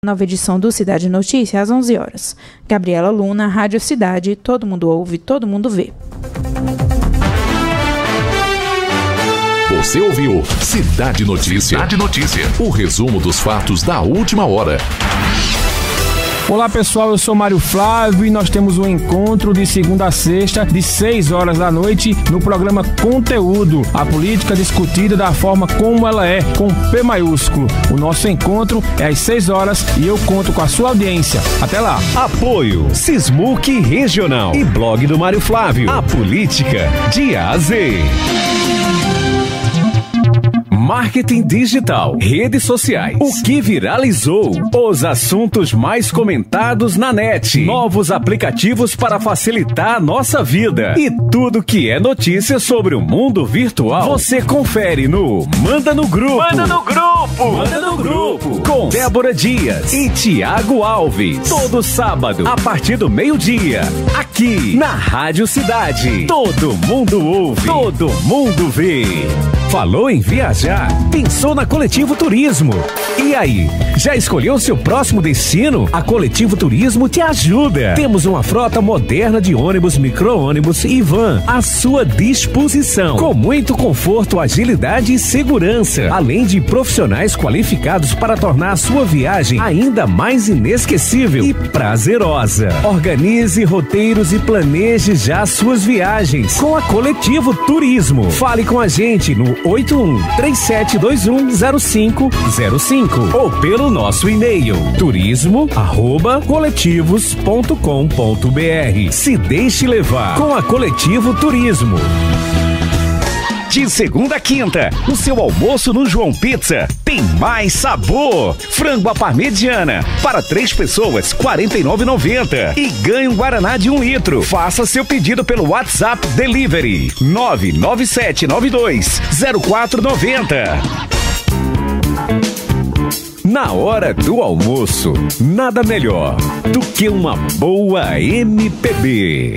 Nova edição do Cidade Notícia, às 11 horas. Gabriela Luna, Rádio Cidade, todo mundo ouve, todo mundo vê. Você ouviu Cidade Notícia. Cidade Notícia. O resumo dos fatos da última hora. Olá pessoal, eu sou Mário Flávio e nós temos um encontro de segunda a sexta, de 6 horas da noite, no programa Conteúdo, a política discutida da forma como ela é, com P maiúsculo. O nosso encontro é às 6 horas e eu conto com a sua audiência. Até lá. Apoio Sismuc Regional e blog do Mário Flávio. A política de A a Z. Marketing digital, redes sociais, o que viralizou, os assuntos mais comentados na net, novos aplicativos para facilitar a nossa vida e tudo que é notícia sobre o mundo virtual. Você confere no Manda no Grupo. Manda no Grupo. Manda no Grupo. Com Débora Dias e Tiago Alves. Todo sábado, a partir do meio-dia, aqui na Rádio Cidade. Todo mundo ouve, todo mundo vê. Falou em viajar? Pensou na Coletivo Turismo? E aí, já escolheu seu próximo destino? A Coletivo Turismo te ajuda. Temos uma frota moderna de ônibus, micro-ônibus e van à sua disposição, com muito conforto, agilidade e segurança, além de profissionais qualificados para tornar a sua viagem ainda mais inesquecível e prazerosa. Organize roteiros e planeje já suas viagens com a Coletivo Turismo. Fale com a gente no 8137210505 ou pelo nosso e-mail turismo@coletivos.com.br. Se deixe levar com a Coletivo Turismo. De segunda a quinta, o seu almoço no João Pizza tem mais sabor. Frango à parmegiana para 3 pessoas, R$ 49,90. E ganhe um Guaraná de 1 litro. Faça seu pedido pelo WhatsApp Delivery 997920490. Na hora do almoço, nada melhor do que uma boa MPB.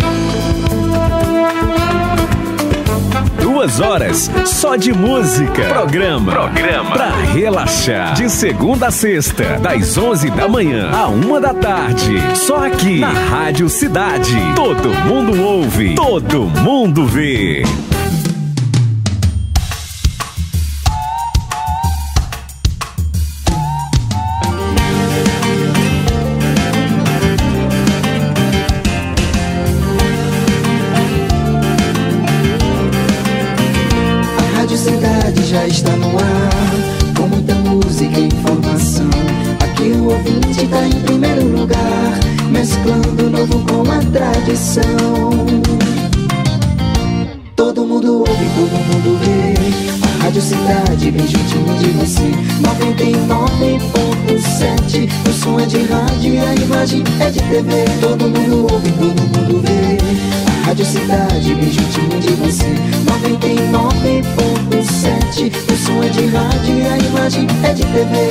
2 horas só de música. Programa pra relaxar. De segunda a sexta, das 11 da manhã à 1 da tarde. Só aqui na Rádio Cidade. Todo mundo ouve, todo mundo vê. Já está no ar, com muita música e informação. Aqui o ouvinte tá em primeiro lugar, mesclando o novo com a tradição. Todo mundo ouve, todo mundo vê. A Rádio Cidade bem juntinho de você. 99.7. O som é de rádio e a imagem é de TV. Todo mundo ouve, todo mundo vê. A Rádio Cidade bem juntinho de você. 99.7. O som é de rádio e a imagem é de TV.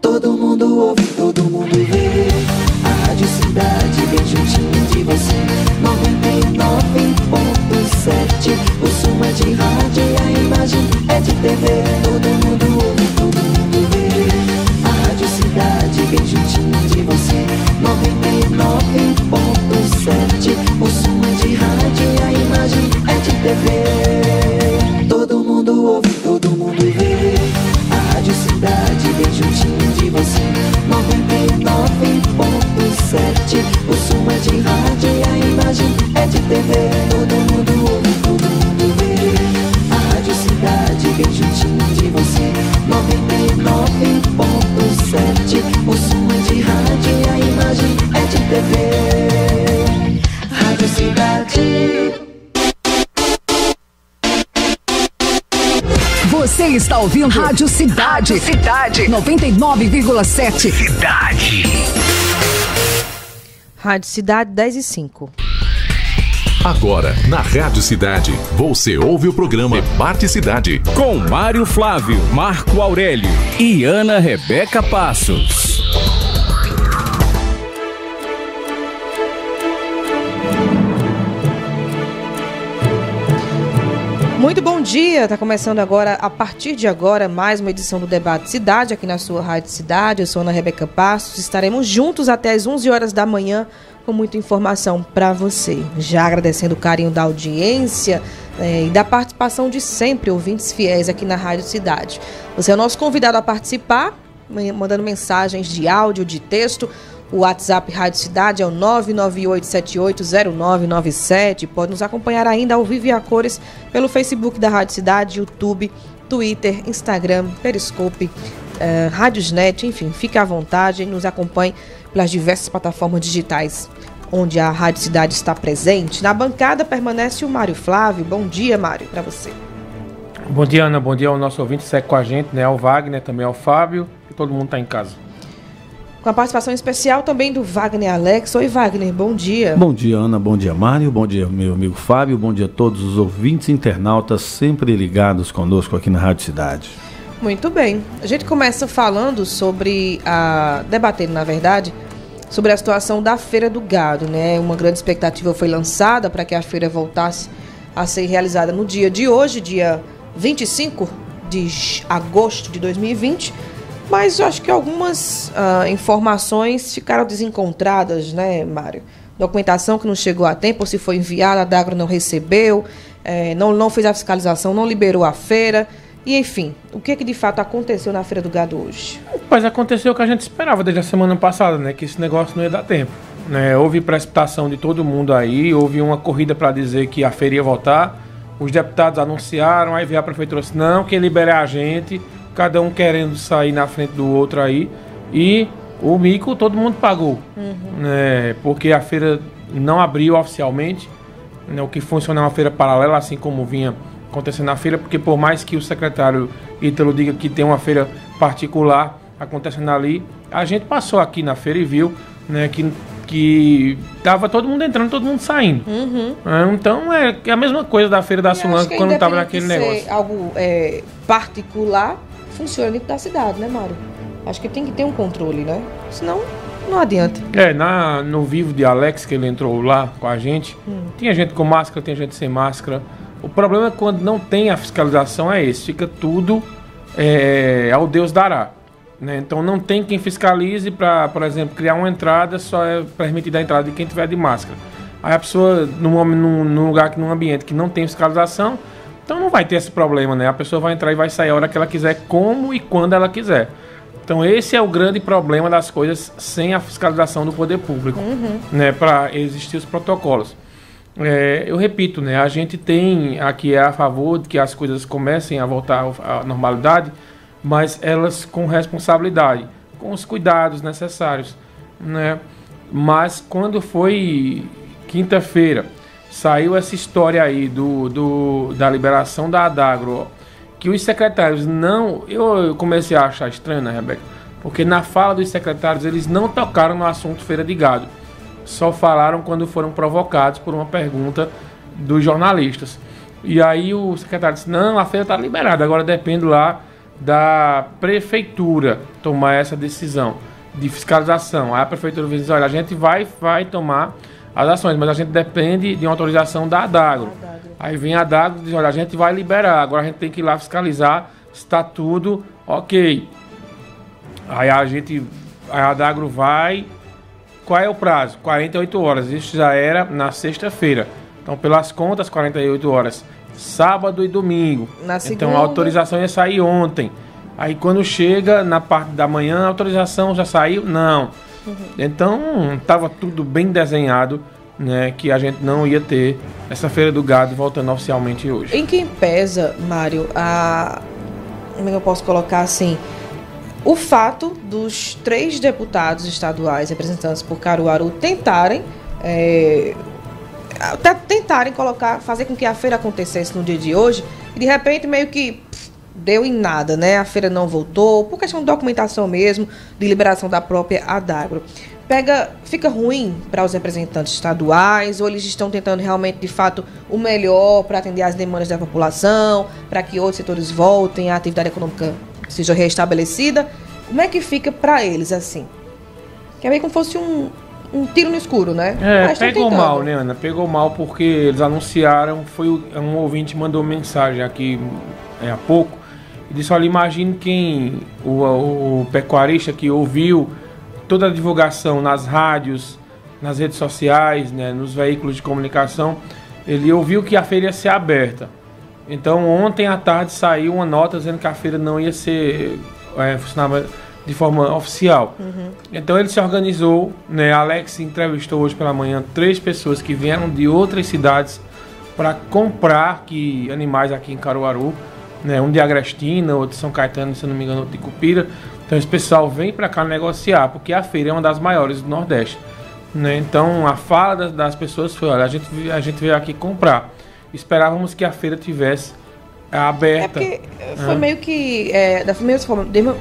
Todo mundo ouve, todo mundo vê. A Rádio Cidade bem juntinho de você. 99.7. O som é de rádio e a imagem é de TV. Todo mundo ouve, todo mundo vê. A Rádio Cidade bem juntinho de você. 99.7. O som é de rádio e a imagem é de TV. Todo mundo ouve, todo mundo vê. A Rádio Cidade bem juntinho de você. 99.7. O som é de rádio e a imagem é de TV. Todo mundo ouve, todo mundo vê. A Rádio Cidade bem juntinho de você. 99.7. O som é de rádio e a imagem é de TV. Rádio Cidade. Você está ouvindo Rádio Cidade. Rádio Cidade 99,7. Cidade. Rádio Cidade 10:05. Agora, na Rádio Cidade, você ouve o programa Debate Cidade. Com Mário Flávio, Marco Aurélio e Ana Rebeca Passos. Muito bom dia, está começando agora, a partir de agora, mais uma edição do Debate Cidade, aqui na sua Rádio Cidade. Eu sou Ana Rebeca Passos, estaremos juntos até as 11 horas da manhã com muita informação para você. Já agradecendo o carinho da audiência e da participação de sempre, ouvintes fiéis aqui na Rádio Cidade. Você é o nosso convidado a participar, mandando mensagens de áudio, de texto. O WhatsApp Rádio Cidade é o 998780997. Pode nos acompanhar ainda ao vivo e a cores pelo Facebook da Rádio Cidade, YouTube, Twitter, Instagram, Periscope, Rádiosnet, enfim, fique à vontade e nos acompanhe pelas diversas plataformas digitais onde a Rádio Cidade está presente. Na bancada permanece o Mário Flávio. Bom dia, Mário, para você. Bom dia, Ana. Bom dia ao nosso ouvinte que segue com a gente, né? Ao Wagner, também ao Fábio, e todo mundo está em casa. Com a participação especial também do Wagner Alex. Oi, Wagner, bom dia. Bom dia, Ana, bom dia, Mário, bom dia, meu amigo Fábio, bom dia a todos os ouvintes internautas sempre ligados conosco aqui na Rádio Cidade. Muito bem. A gente começa falando debatendo, na verdade, sobre a situação da Feira do Gado, né? Uma grande expectativa foi lançada para que a feira voltasse a ser realizada no dia de hoje, dia 25 de agosto de 2020, mas eu acho que algumas informações ficaram desencontradas, né, Mário? Documentação que não chegou a tempo, ou se foi enviada, a Dagro não recebeu, não fez a fiscalização, não liberou a feira, e enfim, o que de fato aconteceu na Feira do Gado hoje? Mas aconteceu o que a gente esperava desde a semana passada, né, que esse negócio não ia dar tempo. Né? Houve precipitação de todo mundo aí, houve uma corrida para dizer que a feira ia voltar, os deputados anunciaram, aí veio a prefeitura disse, não, quem libera é a gente, cada um querendo sair na frente do outro aí, e o mico todo mundo pagou, né, porque a feira não abriu oficialmente, né, o que funciona é uma feira paralela, assim como vinha acontecendo na feira, porque por mais que o secretário Ítalo diga que tem uma feira particular acontecendo ali, a gente passou aqui na feira e viu, né, que tava todo mundo entrando, todo mundo saindo. Então é a mesma coisa da feira da Sulanca quando estava naquele negócio. Algo particular funciona dentro da cidade, né, Mário? Acho que tem que ter um controle, né? Senão não adianta. No vivo de Alex, que ele entrou lá com a gente, tinha gente com máscara, tem gente sem máscara. O problema é quando não tem a fiscalização, é esse. Fica tudo ao Deus dará. Né? Então não tem quem fiscalize para, por exemplo, criar uma entrada, só é permitida a entrada de quem tiver de máscara. Aí a pessoa, num lugar, num ambiente que não tem fiscalização, então não vai ter esse problema, né? A pessoa vai entrar e vai sair a hora que ela quiser, como e quando ela quiser. Então esse é o grande problema das coisas sem a fiscalização do poder público, né? Para existir os protocolos. Eu repito, né? A gente tem aqui a favor de que as coisas comecem a voltar à normalidade, mas elas com responsabilidade, com os cuidados necessários, né? Mas quando foi quinta-feira, saiu essa história aí da liberação da Adagro, que os secretários não... Eu comecei a achar estranho, né, Rebeca? Porque na fala dos secretários, eles não tocaram no assunto Feira de Gado. Só falaram quando foram provocados por uma pergunta dos jornalistas. E aí o secretário disse, não, a feira está liberada, agora depende lá da prefeitura tomar essa decisão de fiscalização. Aí a prefeitura diz, olha, a gente vai tomar as ações, mas a gente depende de uma autorização da Adagro. Aí vem a Adagro e diz, olha, a gente vai liberar, agora a gente tem que ir lá fiscalizar se está tudo ok. Aí a Adagro vai... Qual é o prazo? 48 horas. Isso já era na sexta-feira. Então, pelas contas, 48 horas. Sábado e domingo. Então, a autorização ia sair ontem. Aí, quando chega na parte da manhã, a autorização já saiu? Não. Então, estava tudo bem desenhado, né, que a gente não ia ter essa Feira do Gado voltando oficialmente hoje. Em quem pesa, Mário, como eu posso colocar assim... O fato dos 3 deputados estaduais representantes por Caruaru tentarem fazer com que a feira acontecesse no dia de hoje e de repente meio que deu em nada, né? A feira não voltou, por questão de documentação mesmo, de liberação da própria Adagro. Fica ruim para os representantes estaduais, ou eles estão tentando realmente, de fato, o melhor para atender às demandas da população, para que outros setores voltem, a atividade econômica seja restabelecida? Como é que fica para eles, assim? Que é meio como se fosse um tiro no escuro, né? Mas pegou mal, né, Ana? Pegou mal porque eles anunciaram, um ouvinte mandou mensagem aqui há pouco, e disse, olha, imagine quem, o pecuarista que ouviu toda a divulgação nas rádios, nas redes sociais, né, nos veículos de comunicação, ele ouviu que a feira ia ser aberta. Então, ontem à tarde saiu uma nota dizendo que a feira não ia ser funcionava de forma oficial. Então, ele se organizou, né? Alex entrevistou hoje pela manhã 3 pessoas que vieram de outras cidades para comprar animais aqui em Caruaru, né? Um de Agrestina, outro de São Caetano, se não me engano, outro de Cupira. Então, esse pessoal vem para cá negociar, porque a feira é uma das maiores do Nordeste, né? Então, a fala das pessoas foi, olha, a gente veio aqui comprar. Esperávamos que a feira tivesse aberta. Porque foi meio que da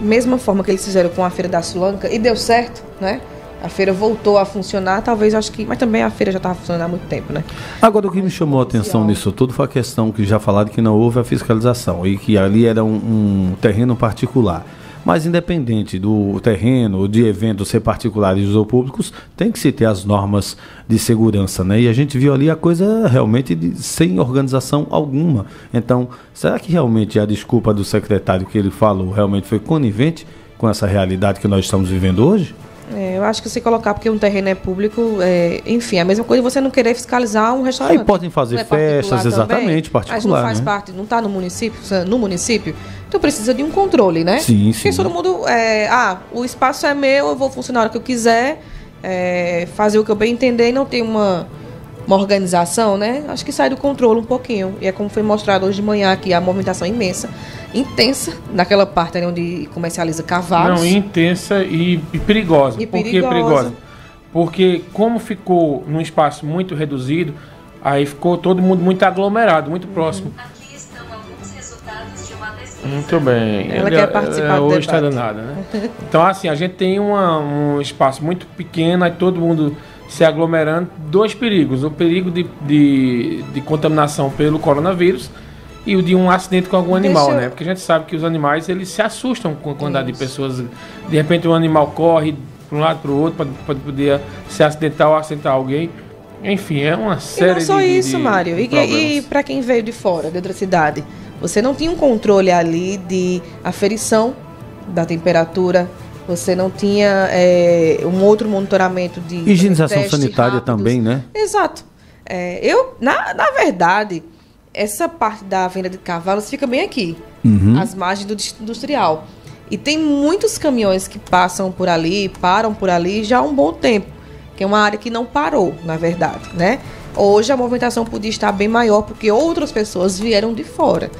mesma forma que eles fizeram com a Feira da Sulanca, e deu certo, né? A feira voltou a funcionar, talvez, acho que... Mas também a feira já estava funcionando há muito tempo, né? Agora, o que me chamou a atenção nisso tudo foi a questão que já falaram que não houve a fiscalização e que ali era um terreno particular. Mas independente do terreno, de eventos ser particulares ou públicos, tem que se ter as normas de segurança, né? E a gente viu ali a coisa realmente sem organização alguma. Então, será que realmente a desculpa do secretário que ele falou realmente foi conivente com essa realidade que nós estamos vivendo hoje? Eu acho que se colocar porque um terreno é público, enfim, a mesma coisa você não querer fiscalizar um restaurante. Aí podem fazer festas, exatamente, particular, mas não faz parte, não está no município, então precisa de um controle, né? Sim, porque todo mundo, o espaço é meu, eu vou funcionar a hora que eu quiser, fazer o que eu bem entender e não ter uma organização, né? Acho que sai do controle um pouquinho. E é como foi mostrado hoje de manhã aqui, a movimentação imensa, intensa, naquela parte ali onde comercializa cavalos. Não, intensa e perigosa. Por que perigosa? Porque como ficou num espaço muito reduzido, aí ficou todo mundo muito aglomerado, muito próximo. Aqui estão alguns resultados de uma pesquisa. Muito bem. Ela quer participar do hoje debate. está danada, né? Então, assim, a gente tem um espaço muito pequeno, aí todo mundo se aglomerando. 2 perigos. O perigo de contaminação pelo coronavírus e o de um acidente com algum animal, né? Porque a gente sabe que os animais, eles se assustam com a quantidade de pessoas. De repente, um animal corre para um lado para o outro, pode poder se acidentar ou acidentar alguém. Enfim, é uma série de E não só isso, Mário. E para quem veio de fora, de outra cidade, você não tinha um controle ali de aferição da temperatura, você não tinha um outro monitoramento de higienização sanitária rápidos. Também, né? Exato. Na verdade, essa parte da venda de cavalos fica bem aqui, às margens do distrito industrial. E tem muitos caminhões que passam por ali, param por ali já há um bom tempo, que é uma área que não parou, na verdade, né? Hoje a movimentação podia estar bem maior, porque outras pessoas vieram de fora.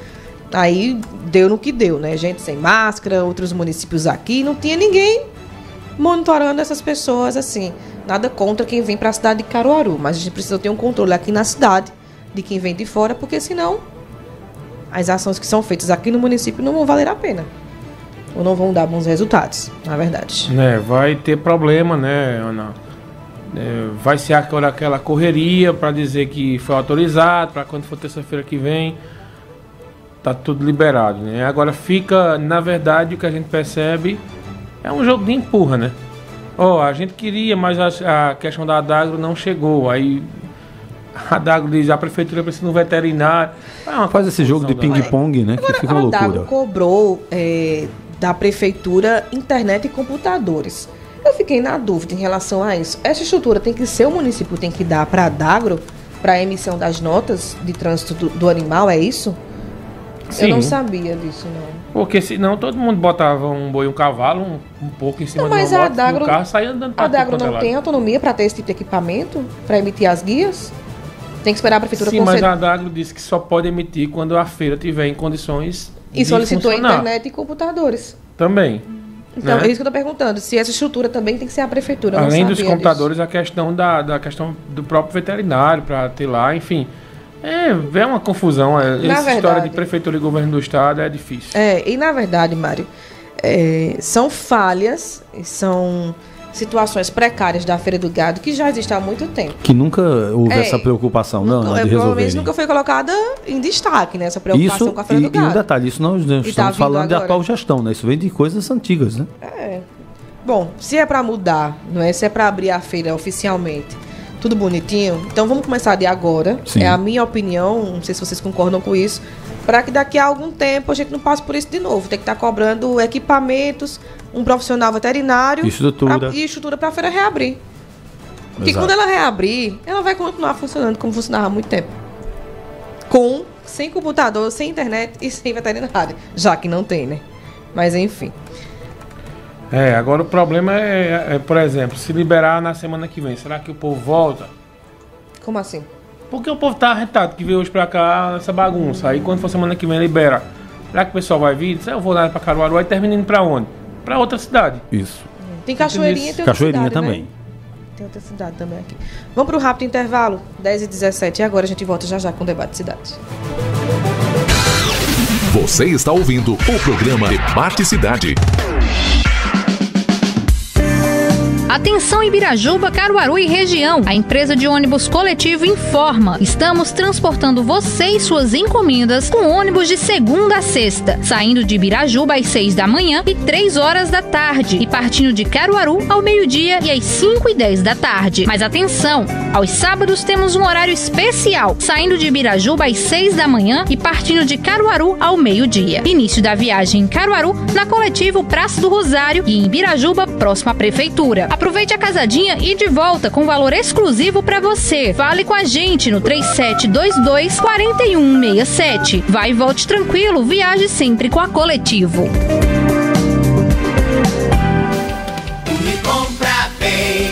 Aí deu no que deu, né? Gente sem máscara, outros municípios aqui, não tinha ninguém monitorando essas pessoas, assim. Nada contra quem vem para a cidade de Caruaru, mas a gente precisa ter um controle aqui na cidade de quem vem de fora, porque senão as ações que são feitas aqui no município não vão valer a pena. Ou não vão dar bons resultados, na verdade. Vai ter problema, né, Ana? Vai ser aquela correria para dizer que foi autorizado, para quando for terça-feira que vem, tá tudo liberado, né? Agora fica, na verdade, o que a gente percebe é um jogo de empurra, né? A gente queria, mas a questão da Adagro não chegou. Aí a Adagro diz, a prefeitura precisa de um veterinário. Faz esse jogo de ping-pong, né? Agora, que fica uma loucura. A Adagro cobrou da prefeitura internet e computadores. Eu fiquei na dúvida em relação a isso. Essa estrutura tem que ser o município tem que dar para a Adagro, para a emissão das notas de trânsito do animal, é isso? Sim. Eu não sabia disso, não. Porque senão todo mundo botava um boi e um cavalo um pouco em cima de uma moto, do carro, saia andando para a Adagro não tem autonomia para ter esse tipo de equipamento, para emitir as guias? Tem que esperar a prefeitura conceder. Sim, mas a Adagro disse que só pode emitir quando a feira estiver em condições e solicitou a internet e computadores. Também. Então, né? É isso que eu estou perguntando. Se essa estrutura também tem que ser a prefeitura. Além dos computadores, disso. A questão da questão do próprio veterinário para ter lá, enfim. É uma confusão. Essa história de prefeitura e governo do estado é difícil. E na verdade, Mário, são falhas, são situações precárias da Feira do Gado que já existem há muito tempo. Que nunca houve essa preocupação, não, de resolver. Provavelmente nunca foi colocada em destaque, né? Essa preocupação isso, com a Feira do Gado. E um detalhe, isso nós estamos falando de atual gestão, né? Isso vem de coisas antigas, né? Bom, se é para mudar, não é? Se é para abrir a feira oficialmente, tudo bonitinho, então vamos começar de agora. Sim. É a minha opinião, não sei se vocês concordam com isso, para que daqui a algum tempo a gente não passe por isso de novo. Tem que estar cobrando equipamentos, um profissional veterinário e estrutura para a feira reabrir. Porque Exato. quando ela reabrir, ela vai continuar funcionando como funcionava há muito tempo. Sem computador, sem internet e sem veterinário. Já que não tem, né? Mas enfim. Agora o problema é, por exemplo, se liberar na semana que vem, será que o povo volta? Como assim? Porque o povo tá arretado que veio hoje pra cá nessa bagunça. Aí quando for semana que vem libera. Será que o pessoal vai vir? Eu vou lá pra Caruaru, aí termina indo pra onde? Pra outra cidade. Isso. Tem Cachoeirinha e tem outra Cachoeirinha cidade, também. Né? Tem outra cidade também aqui. Vamos pro rápido intervalo, 10h17. E agora a gente volta já com o Debate Cidade. Você está ouvindo o programa Debate Cidade. Atenção Ibirajuba, Caruaru e região. A empresa de ônibus coletivo informa. Estamos transportando você e suas encomendas com ônibus de segunda a sexta, saindo de Ibirajuba às 6 da manhã e 3 horas da tarde e partindo de Caruaru ao meio-dia e às 5h10 da tarde. Mas atenção, aos sábados temos um horário especial, saindo de Ibirajuba às 6 da manhã e partindo de Caruaru ao meio-dia. Início da viagem em Caruaru, na Coletivo Praça do Rosário e em Ibirajuba, próximo à Prefeitura. Aproveite a casadinha e de volta com valor exclusivo para você. Fale com a gente no 3722-4167. Vai e volte tranquilo, viaje sempre com a Coletivo.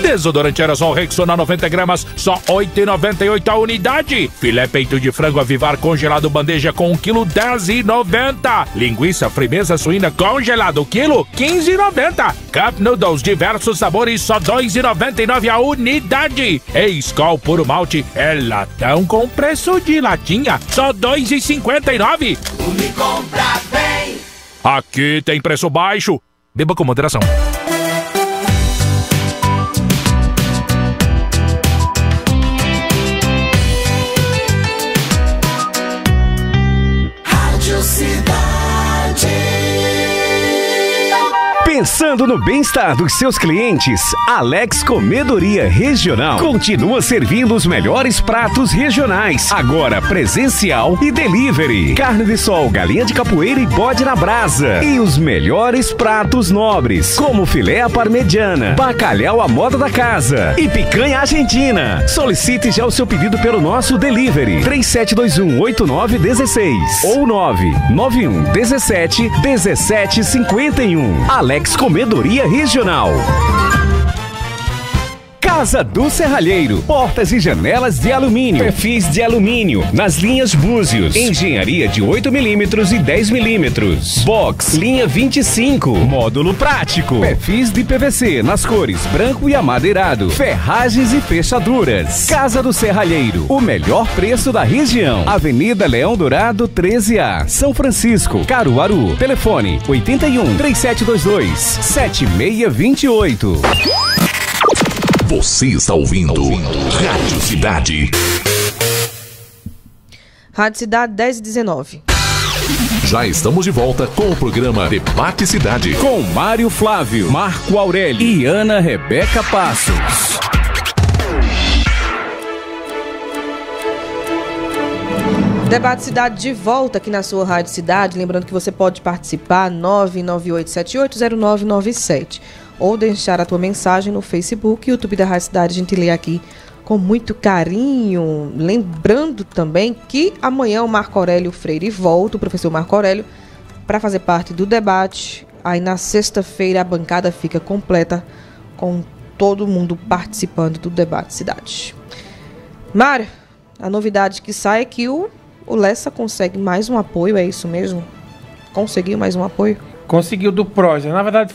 Desodorante Aerosol Rexona 90 gramas, só R$ 8,98 a unidade. Filé peito de frango Avivar congelado bandeja com 1 quilo, R$ 10,90. Linguiça frimeza suína congelado quilo, R$ 15,90. Cup Noodles diversos sabores, só R$ 2,99 a unidade. E Skol Puro Malte é latão com preço de latinha, só R$ 2,59. Compra bem. Aqui tem preço baixo. Beba com moderação. Pensando no bem-estar dos seus clientes, Alex Comedoria Regional continua servindo os melhores pratos regionais, agora presencial e delivery. Carne de sol, galinha de capoeira e bode na brasa. E os melhores pratos nobres, como filé à parmegiana, bacalhau à moda da casa e picanha argentina. Solicite já o seu pedido pelo nosso delivery 3721-8916 ou 991-17-1751. Alex Comedoria Regional. Casa do Serralheiro, portas e janelas de alumínio, perfis de alumínio, nas linhas Búzios, engenharia de 8mm e 10mm, box, linha 25, módulo prático, perfis de PVC nas cores branco e amadeirado, ferragens e fechaduras. Casa do Serralheiro, o melhor preço da região. Avenida Leão Dourado 13A, São Francisco, Caruaru. Telefone 81-3722-7628. Você está ouvindo Rádio Cidade. Rádio Cidade 10h19. Já estamos de volta com o programa Debate Cidade. Com Mário Flávio, Marco Aurélio e Ana Rebeca Passos. Debate Cidade de volta aqui na sua Rádio Cidade. Lembrando que você pode participar 998780997 ou deixar a tua mensagem no Facebook e YouTube da Rádio Cidade. A gente lê aqui com muito carinho. Lembrando também que amanhã o Marco Aurélio Freire volta, o professor Marco Aurélio, para fazer parte do debate. Aí na sexta-feira a bancada fica completa com todo mundo participando do Debate Cidade. Mário, a novidade que sai é que o Lessa consegue mais um apoio, é isso mesmo? Conseguiu mais um apoio? Conseguiu do PROS. Na verdade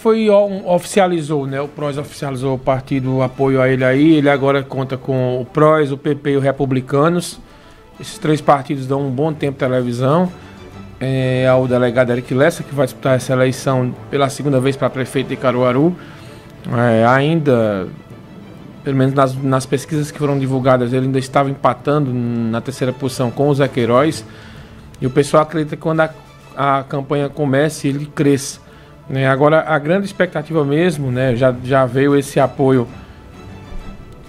oficializou, né? O PROS oficializou o partido, o apoio a ele aí. Ele agora conta com o PROS, o PP e o Republicanos. Esses três partidos dão um bom tempo de televisão. Ao delegado Eric Lessa, que vai disputar essa eleição pela segunda vez para prefeito de Caruaru. Ainda, pelo menos nas pesquisas que foram divulgadas, ele ainda estava empatando na terceira posição com o Zé Queiroz. E o pessoal acredita que quando a campanha comece, ele cresce. Né? Agora, a grande expectativa mesmo, né, já veio esse apoio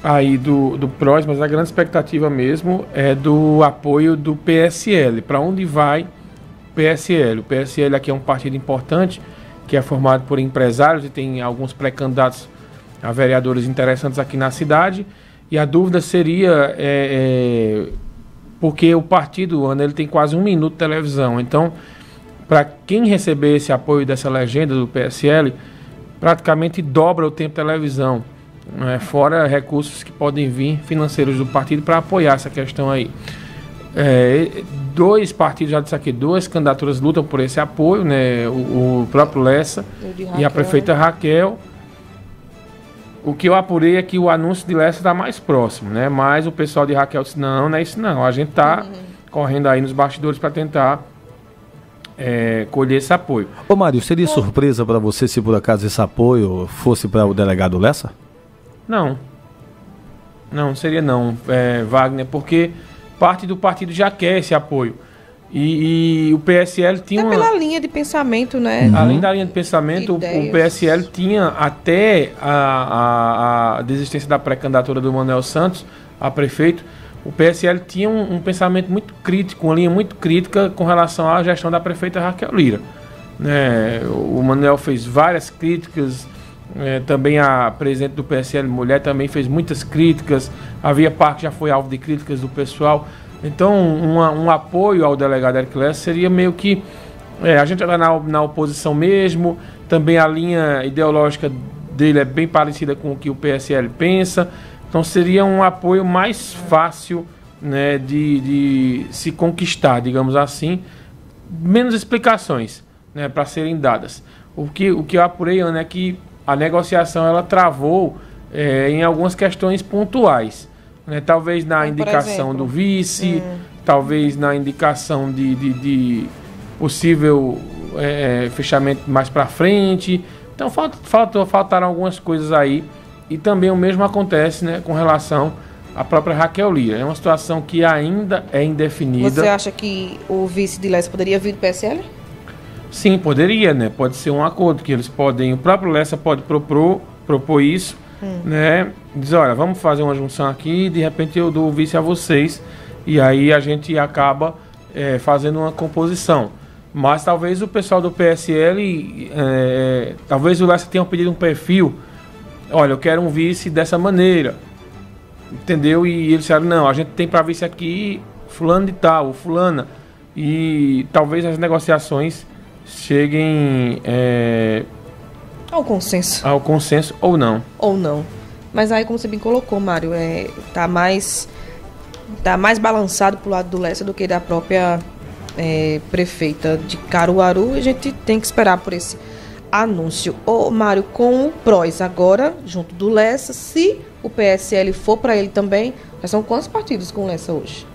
aí do PROS, mas a grande expectativa mesmo é do apoio do PSL. Para onde vai o PSL? O PSL aqui é um partido importante, que é formado por empresários e tem alguns pré-candidatos a vereadores interessantes aqui na cidade. E a dúvida seria, porque o partido, Ana, ele tem quase 1 minuto de televisão. Então, para quem receber esse apoio dessa legenda do PSL, praticamente dobra o tempo de televisão. Fora recursos que podem vir financeiros do partido para apoiar essa questão aí. 2 partidos, já disse aqui, 2 candidaturas lutam por esse apoio, né? O próprio Lessa e a prefeita Raquel. O que eu apurei é que o anúncio de Lessa está mais próximo, né? Mas o pessoal de Raquel disse, não é isso não. A gente está correndo aí nos bastidores para tentar colher esse apoio. Ô Mário, seria surpresa para você se por acaso esse apoio fosse para o delegado Lessa? Não seria não, Wagner, porque parte do partido já quer esse apoio. E o PSL tinha pela linha de pensamento, né? Além da linha de pensamento, o PSL tinha até a desistência da pré-candidatura do Manuel Santos a prefeito. O PSL tinha um pensamento muito crítico, uma linha muito crítica com relação à gestão da prefeita Raquel Lira. Né? O Manuel fez várias críticas. Também a presidente do PSL Mulher também fez muitas críticas. A Via Parque já foi alvo de críticas do pessoal. Então um apoio ao delegado Eric Lessa seria meio que a gente está na oposição mesmo. Também a linha ideológica dele é bem parecida com o que o PSL pensa. Então seria um apoio mais fácil, né, de se conquistar, digamos assim. Menos explicações, né, para serem dadas. O que eu apurei, Ana, é que a negociação ela travou em algumas questões pontuais. Né? Talvez na indicação do vice, talvez na indicação de possível fechamento mais para frente. Então faltaram algumas coisas aí. E também o mesmo acontece, né, com relação à própria Raquel Lira. É uma situação que ainda é indefinida. Você acha que o vice de Lessa poderia vir do PSL? Sim, poderia, né? Pode ser um acordo que eles podem, o próprio Lessa pode propor isso, né? Diz, olha, vamos fazer uma junção aqui e de repente eu dou o vice a vocês e aí a gente acaba fazendo uma composição. Mas talvez o pessoal do PSL, talvez o Lessa tenha pedido um perfil, olha, eu quero um vice dessa maneira, entendeu? E eles disseram, não, a gente tem para vice aqui fulano de tal, fulana, e talvez as negociações cheguem ao consenso. Ao consenso ou não. Ou não. Mas aí, como você bem colocou, Mário, tá mais balançado pro lado do Lessa do que da própria prefeita de Caruaru. A gente tem que esperar por esse anúncio. Ô, Mário, com o PROS agora, junto do Lessa, se o PSL for para ele também, já são quantos partidos com o Lessa hoje?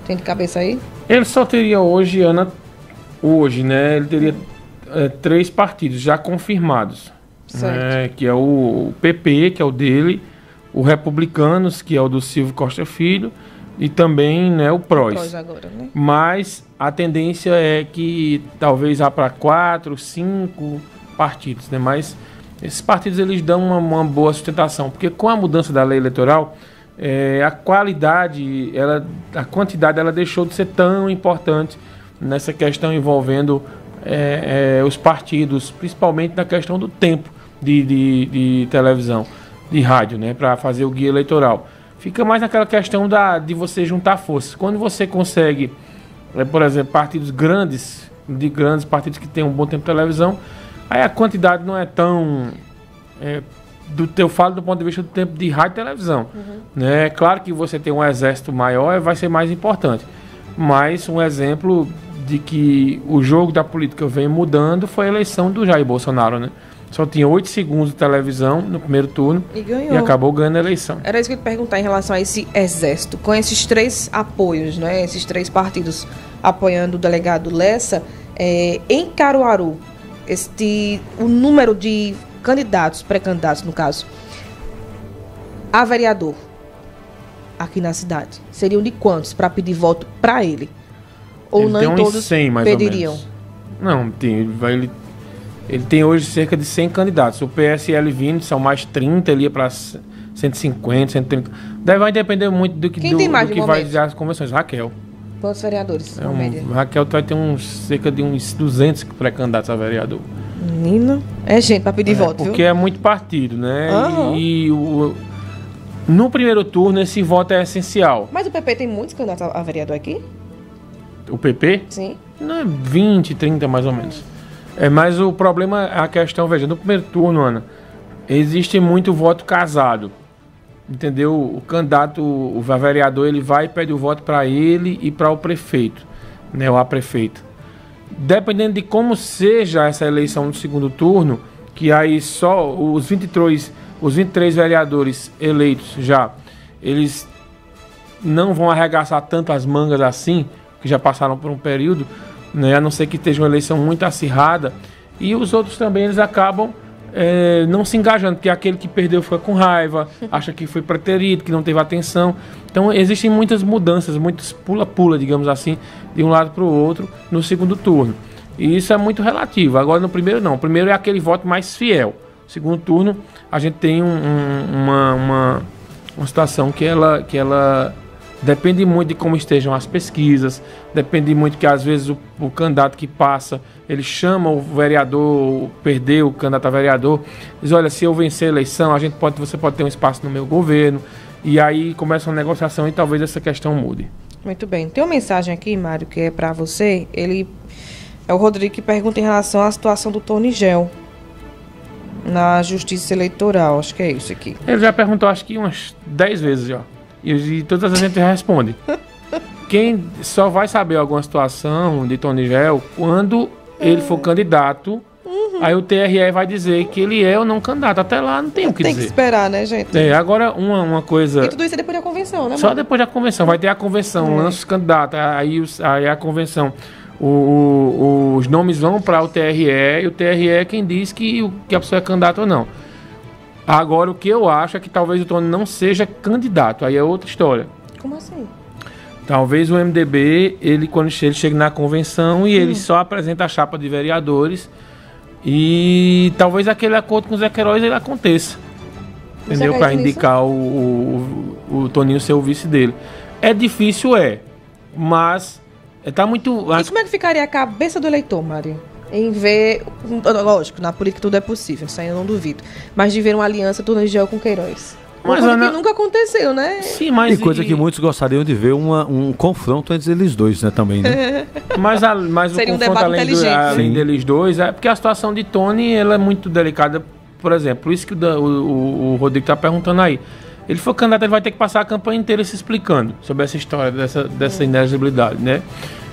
Tem de cabeça aí? Ele só teria hoje, Ana, né? Ele teria 3 partidos já confirmados. Né, que é o PP, que é o dele, o Republicanos, que é o do Silvio Costa Filho, e também, né, o PROS. Agora, né? Mas a tendência é que talvez vá para 4, 5 partidos, né? Mas esses partidos eles dão uma boa sustentação, porque com a mudança da lei eleitoral, a qualidade, a quantidade, ela deixou de ser tão importante nessa questão envolvendo os partidos, principalmente na questão do tempo de televisão, de rádio, né, para fazer o guia eleitoral. Fica mais naquela questão de você juntar forças. Quando você consegue, por exemplo, partidos grandes partidos que têm um bom tempo de televisão, aí a quantidade não é tão... eu falo do ponto de vista do tempo de rádio e televisão. Né? Claro que você tem um exército maior, vai ser mais importante. Mas um exemplo de que o jogo da política vem mudando foi a eleição do Jair Bolsonaro, né? Só tinha 8 segundos de televisão no primeiro turno e acabou ganhando a eleição. Era isso que eu ia te perguntar em relação a esse exército. Com esses 3 apoios, né? Esses 3 partidos apoiando o delegado Lessa, em Caruaru, o número de candidatos, pré-candidatos no caso, a vereador aqui na cidade, seriam de quantos para pedir voto para ele? Ou ele não tem todos 100, mais pediriam? ou menos. Não, ele ele tem hoje cerca de 100 candidatos. O PSL 20 são mais 30, ele ia para 150, 130. Vai depender muito do que, vai dizer as convenções. Raquel. Quantos vereadores? Raquel vai ter cerca de uns 200 pré-candidatos a vereador. Menino, é gente para pedir voto, porque viu? é muito partido, né? No primeiro turno, esse voto é essencial. Mas o PP tem muitos candidatos a vereador aqui? O PP? Sim. Não é 20, 30 mais ou menos. Mas o problema é a questão, veja, no primeiro turno, Ana, existe muito voto casado. Entendeu? O candidato, o vereador, ele vai e pede o voto para ele e para o prefeito, né? Ou a prefeita. Dependendo de como seja essa eleição no segundo turno, que aí só os 23 vereadores eleitos já, eles não vão arregaçar tanto as mangas assim, que já passaram por um período, né? A não ser que esteja uma eleição muito acirrada, e os outros também eles acabam não se engajando, porque aquele que perdeu fica com raiva, acha que foi preterido, que não teve atenção. Então existem muitas mudanças, muitos pula-pula, digamos assim, de um lado para o outro no segundo turno. E isso é muito relativo. Agora no primeiro não. O primeiro é aquele voto mais fiel. No segundo turno a gente tem uma situação que ela depende muito de como estejam as pesquisas, depende muito que às vezes o candidato que passa, ele chama o vereador, perdeu o candidato a vereador, diz, olha, se eu vencer a eleição, você pode ter um espaço no meu governo, e aí começa uma negociação e talvez essa questão mude. Muito bem. Tem uma mensagem aqui, Mário, que é para você. Ele é o Rodrigo que pergunta em relação à situação do Tony Gel na Justiça Eleitoral. Acho que é isso aqui. Ele já perguntou, acho que umas 10 vezes já. E todas as vezes a gente responde. Quem só vai saber alguma situação de Tony Gel quando ele for candidato, aí o TRE vai dizer que ele é ou não candidato. Até lá não tem o que dizer. Tem que esperar, né, gente? Agora uma coisa... E tudo isso é depois da convenção, né? Só depois da convenção. Vai ter a convenção, lança os candidatos, aí a convenção. Os nomes vão para o TRE e o TRE é quem diz que a pessoa é candidata ou não. Agora, o que eu acho é que talvez o Tony não seja candidato. Aí é outra história. Como assim? Talvez o MDB, quando ele chegue na convenção e ele só apresenta a chapa de vereadores e talvez aquele acordo com o Zé Queiroz ele aconteça. Entendeu? Para indicar o Toninho ser o vice dele. É difícil, mas tá muito... E como é que ficaria a cabeça do eleitor, Mário? Em ver, lógico, na política tudo é possível, isso aí eu não duvido, mas de ver uma aliança Tony Gel com Queiroz. Mas que nunca aconteceu, né? Sim, mas... E coisa que muitos gostariam de ver um confronto entre eles dois, né, também, né? mas seria o confronto além deles dois, é porque a situação de Tony, ela é muito delicada, por exemplo, isso que o Rodrigo está perguntando aí. Ele for candidato, ele vai ter que passar a campanha inteira se explicando sobre essa história, dessa inelegibilidade, né?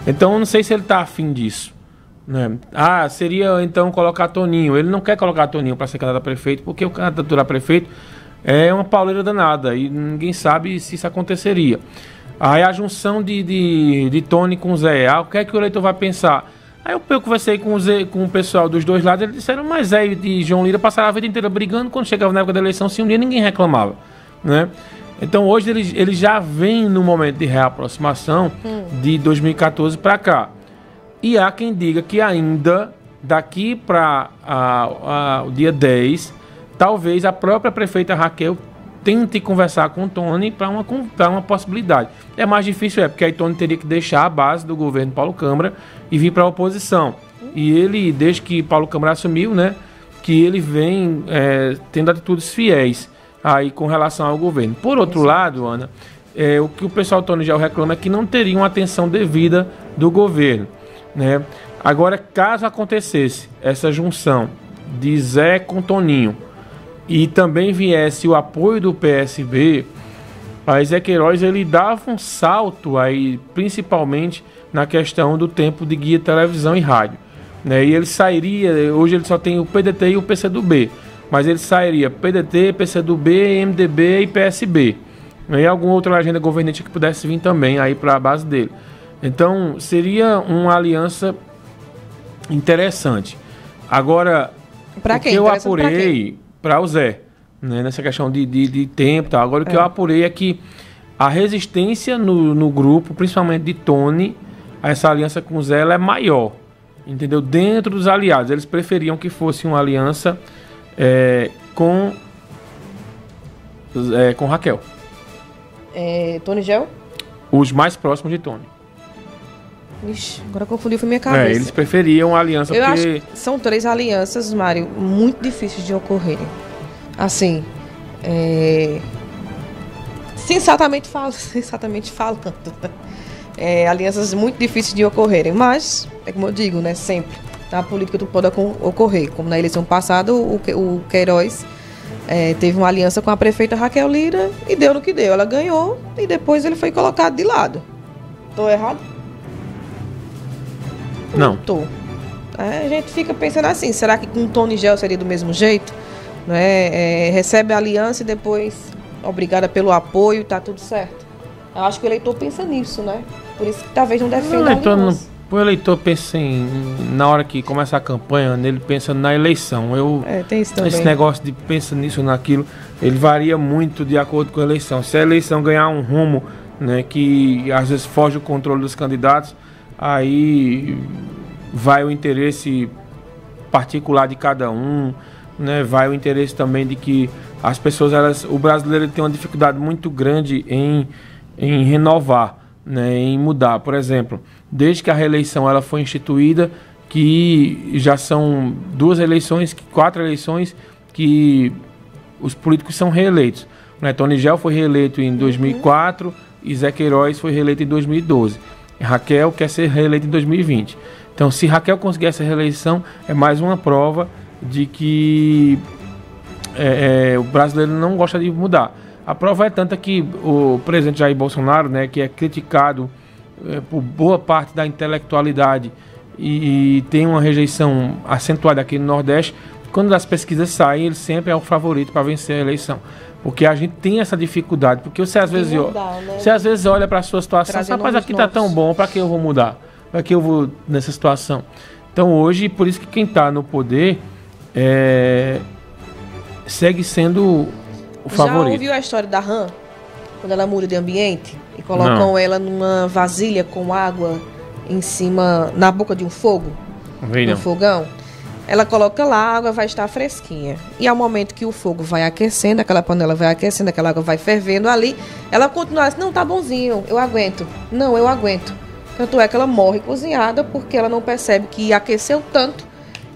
Então, eu não sei se ele está afim disso. Né? Seria então colocar Toninho. Ele não quer colocar Toninho para ser candidato a prefeito, porque o candidatura a prefeito é uma pauleira danada e ninguém sabe se isso aconteceria. Aí a junção de Tony com Zé, o que é que o eleitor vai pensar? Aí eu conversei com o pessoal dos dois lados, eles disseram, mas Zé e João Lira passaram a vida inteira brigando, quando chegava na época da eleição, se um dia ninguém reclamava, né? Então hoje eles já vêm no momento de reaproximação de 2014 para cá. E há quem diga que ainda, daqui para o dia 10, talvez a própria prefeita Raquel tente conversar com o Tony para uma possibilidade. É mais difícil, porque aí Tony teria que deixar a base do governo Paulo Câmara e vir para a oposição. E ele, desde que Paulo Câmara assumiu, né, que ele vem tendo atitudes fiéis aí com relação ao governo. Por outro lado, Ana, o que o pessoal do Tony Gel reclama é que não teria uma atenção devida do governo. Né? Agora, caso acontecesse essa junção de Zé com Toninho e também viesse o apoio do PSB, a Zé Queiroz ele dava um salto aí, principalmente na questão do tempo de guia, televisão e rádio, né? E ele sairia, hoje ele só tem o PDT e o PCdoB, mas ele sairia PDT, PCdoB, MDB e PSB, e alguma outra agenda governante que pudesse vir também aí para a base dele. Então, seria uma aliança interessante. Agora, o que eu apurei para o Zé, né, nessa questão de tempo, tá? Agora o que eu apurei é que a resistência no grupo, principalmente de Tony, a essa aliança com o Zé, ela é maior. entendeu? Dentro dos aliados, eles preferiam que fosse uma aliança com Raquel. Tony Gel? Os mais próximos de Tony. Ixi, agora confundiu foi minha cabeça. Eles preferiam a aliança Eu porque... acho que são 3 alianças, Mário, muito difíceis de ocorrerem. Assim, sensatamente falando, alianças muito difíceis de ocorrerem, mas, é como eu digo, né, sempre, na política tudo pode ocorrer, como na eleição passada, o Queiroz teve uma aliança com a prefeita Raquel Lira e deu no que deu, ela ganhou e depois ele foi colocado de lado. Tô errado? Não. Tô. A gente fica pensando assim, será que com o Tony Gel seria do mesmo jeito? Recebe a aliança e depois obrigada pelo apoio, tá tudo certo. Eu acho que o eleitor pensa nisso, né? Por isso que talvez não defenda a aliança. O eleitor pensa na hora que começa a campanha, ele pensa na eleição. Tem isso também. Esse negócio de pensa nisso, naquilo, ele varia muito de acordo com a eleição. Se a eleição ganhar um rumo, né, que às vezes foge o controle dos candidatos, aí vai o interesse particular de cada um, né, vai o interesse também de que as pessoas, o brasileiro tem uma dificuldade muito grande em renovar, né, em mudar. Por exemplo, desde que a reeleição ela foi instituída, que já são 4 eleições que os políticos são reeleitos, né? Tony Gel foi reeleito em 2004 e Zé Queiroz foi reeleito em 2012. Raquel quer ser reeleita em 2020. Então, se Raquel conseguir essa reeleição, é mais uma prova de que o brasileiro não gosta de mudar. A prova é tanta que o presidente Jair Bolsonaro, né, que é criticado por boa parte da intelectualidade e tem uma rejeição acentuada aqui no Nordeste, quando as pesquisas saem, ele sempre é o favorito para vencer a eleição. Porque a gente tem essa dificuldade. Porque você às vezes olha para a sua situação, rapaz, aqui está tão bom, para que eu vou mudar? Para que eu vou nessa situação? Então hoje, por isso que quem está no poder segue sendo o favorito. Já ouviu a história da rã? Quando ela muda de ambiente e colocam ela numa vasilha com água em cima, na boca de um fogo, no fogão. Ela coloca lá, a água vai estar fresquinha. E ao momento que o fogo vai aquecendo, aquela panela vai aquecendo, aquela água vai fervendo ali, ela continua assim, não, tá bonzinho, eu aguento. Não, eu aguento. Tanto é que ela morre cozinhada porque ela não percebe que aqueceu tanto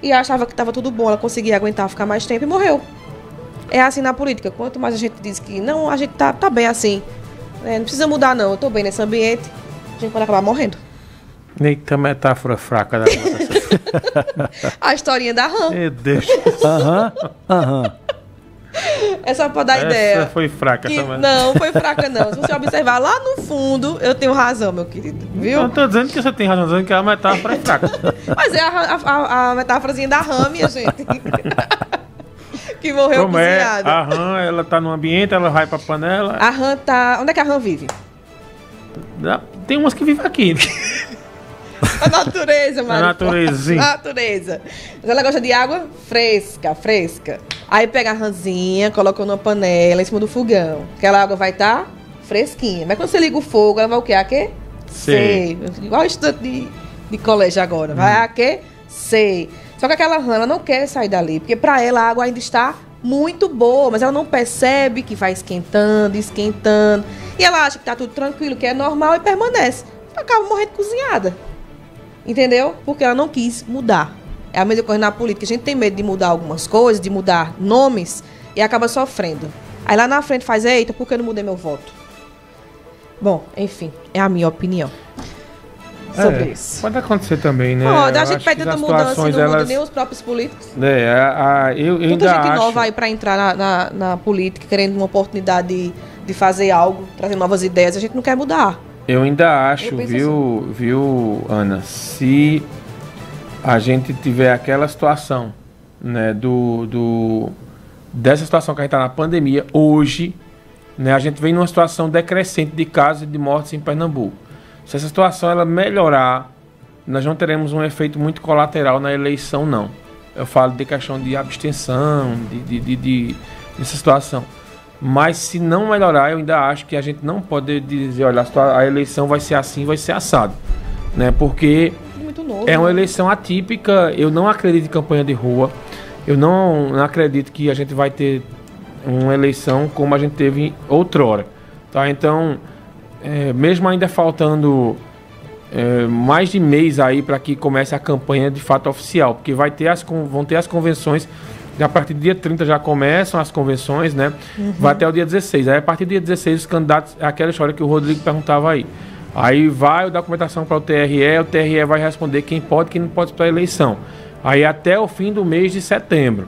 e achava que estava tudo bom, ela conseguia aguentar ficar mais tempo e morreu. É assim na política. Quanto mais a gente diz que não, a gente tá bem assim, não precisa mudar não, eu tô bem nesse ambiente, a gente pode acabar morrendo. Eita, metáfora fraca da A historinha da rã. Meu Deus. É só pra dar ideia. Essa foi fraca também. Não, foi fraca não. Se você observar lá no fundo, eu tenho razão, meu querido. Viu? Eu tô dizendo que você tem razão, dizendo que a metáfora é fraca. Mas é a metáforazinha da rã, minha gente. Que morreu como cozinhada. A rã, ela tá no ambiente, ela vai pra panela. A rã tá... Onde é que a rã vive? Tem umas que vivem aqui. A natureza, mano. A naturezinha. Natureza. Mas ela gosta de água fresca. Aí pega a rãzinha, coloca numa panela em cima do fogão. Aquela água vai estar fresquinha. Mas quando você liga o fogo, ela vai aquecer. Igual o estudante de colégio agora. Vai aquecer. Só que aquela rã, ela não quer sair dali. Porque pra ela a água ainda está muito boa. Mas ela não percebe que vai esquentando. E ela acha que tá tudo tranquilo, que é normal e permanece. Acaba morrendo cozinhada. Entendeu? Porque ela não quis mudar. É a mesma coisa na política. A gente tem medo de mudar algumas coisas, de mudar nomes e acaba sofrendo. Aí lá na frente faz, eita, por que eu não mudei meu voto? Bom, enfim, é a minha opinião sobre isso. Pode acontecer também, né? Pode, a gente pede tanta mudança e não muda nem os próprios políticos. Eu Muita ainda gente nova aí para entrar na política, querendo uma oportunidade de fazer algo, trazer novas ideias. A gente não quer mudar. Eu ainda acho, viu, Ana, se a gente tiver aquela situação, né, dessa situação que a gente está na pandemia, hoje, né, a gente vem numa situação decrescente de casos e de mortes em Pernambuco. Se essa situação ela melhorar, nós não teremos um efeito muito colateral na eleição, não. Eu falo de questão de abstenção, dessa situação. Mas se não melhorar, eu ainda acho que a gente não pode dizer, olha, a eleição vai ser assim, vai ser assado, né? Porque muito novo. É uma eleição atípica, eu não acredito em campanha de rua, eu não acredito que a gente vai ter uma eleição como a gente teve outrora, tá? Então, mesmo ainda faltando mais de mês aí para que comece a campanha de fato oficial, porque vão ter as convenções, a partir do dia 30 já começam as convenções, né? Vai até o dia 16, aí a partir do dia 16 os candidatos, aquela história que o Rodrigo perguntava aí vai a documentação para o TRE vai responder quem pode e quem não pode para a eleição, aí até o fim do mês de setembro,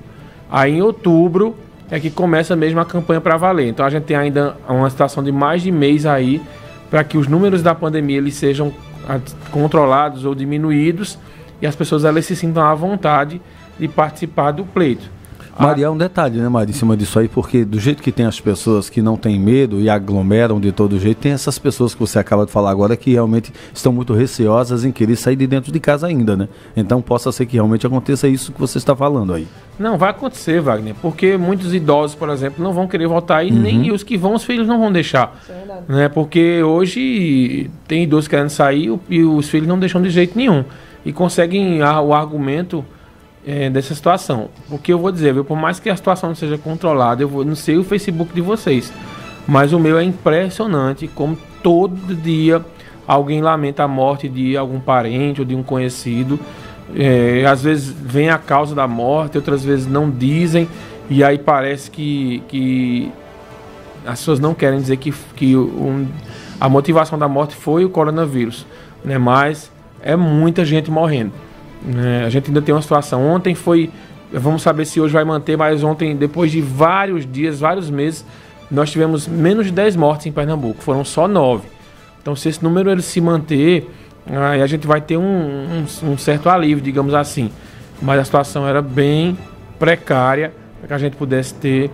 aí em outubro é que começa mesmo a campanha para valer. Então a gente tem ainda uma situação de mais de mês aí para que os números da pandemia eles sejam controlados ou diminuídos e as pessoas elas se sintam à vontade de participar do pleito. Maria, um detalhe, né, Maria, em cima disso aí, porque do jeito que tem as pessoas que não têm medo e aglomeram de todo jeito, tem essas pessoas que você acaba de falar agora que realmente estão muito receosas em querer sair de dentro de casa ainda, né? Então possa ser que realmente aconteça isso que você está falando aí. Não, vai acontecer, Wagner, porque muitos idosos, por exemplo, não vão querer votar e nem os que vão, os filhos não vão deixar. Né? Porque hoje tem idosos querendo sair e os filhos não deixam de jeito nenhum. E conseguem o argumento dessa situação. O que eu vou dizer, viu? Por mais que a situação não seja controlada, eu não sei o Facebook de vocês, mas o meu é impressionante como todo dia alguém lamenta a morte de algum parente ou de um conhecido. Às vezes vem a causa da morte, outras vezes não dizem, e aí parece que as pessoas não querem dizer que a motivação da morte foi o coronavírus, né? Mas é muita gente morrendo. A gente ainda tem uma situação. Ontem vamos saber se hoje vai manter, mas ontem, depois de vários dias, vários meses, nós tivemos menos de 10 mortes em Pernambuco, foram só 9. Então, se esse número ele se manter, aí a gente vai ter um certo alívio, digamos assim. Mas a situação era bem precária para que a gente pudesse ter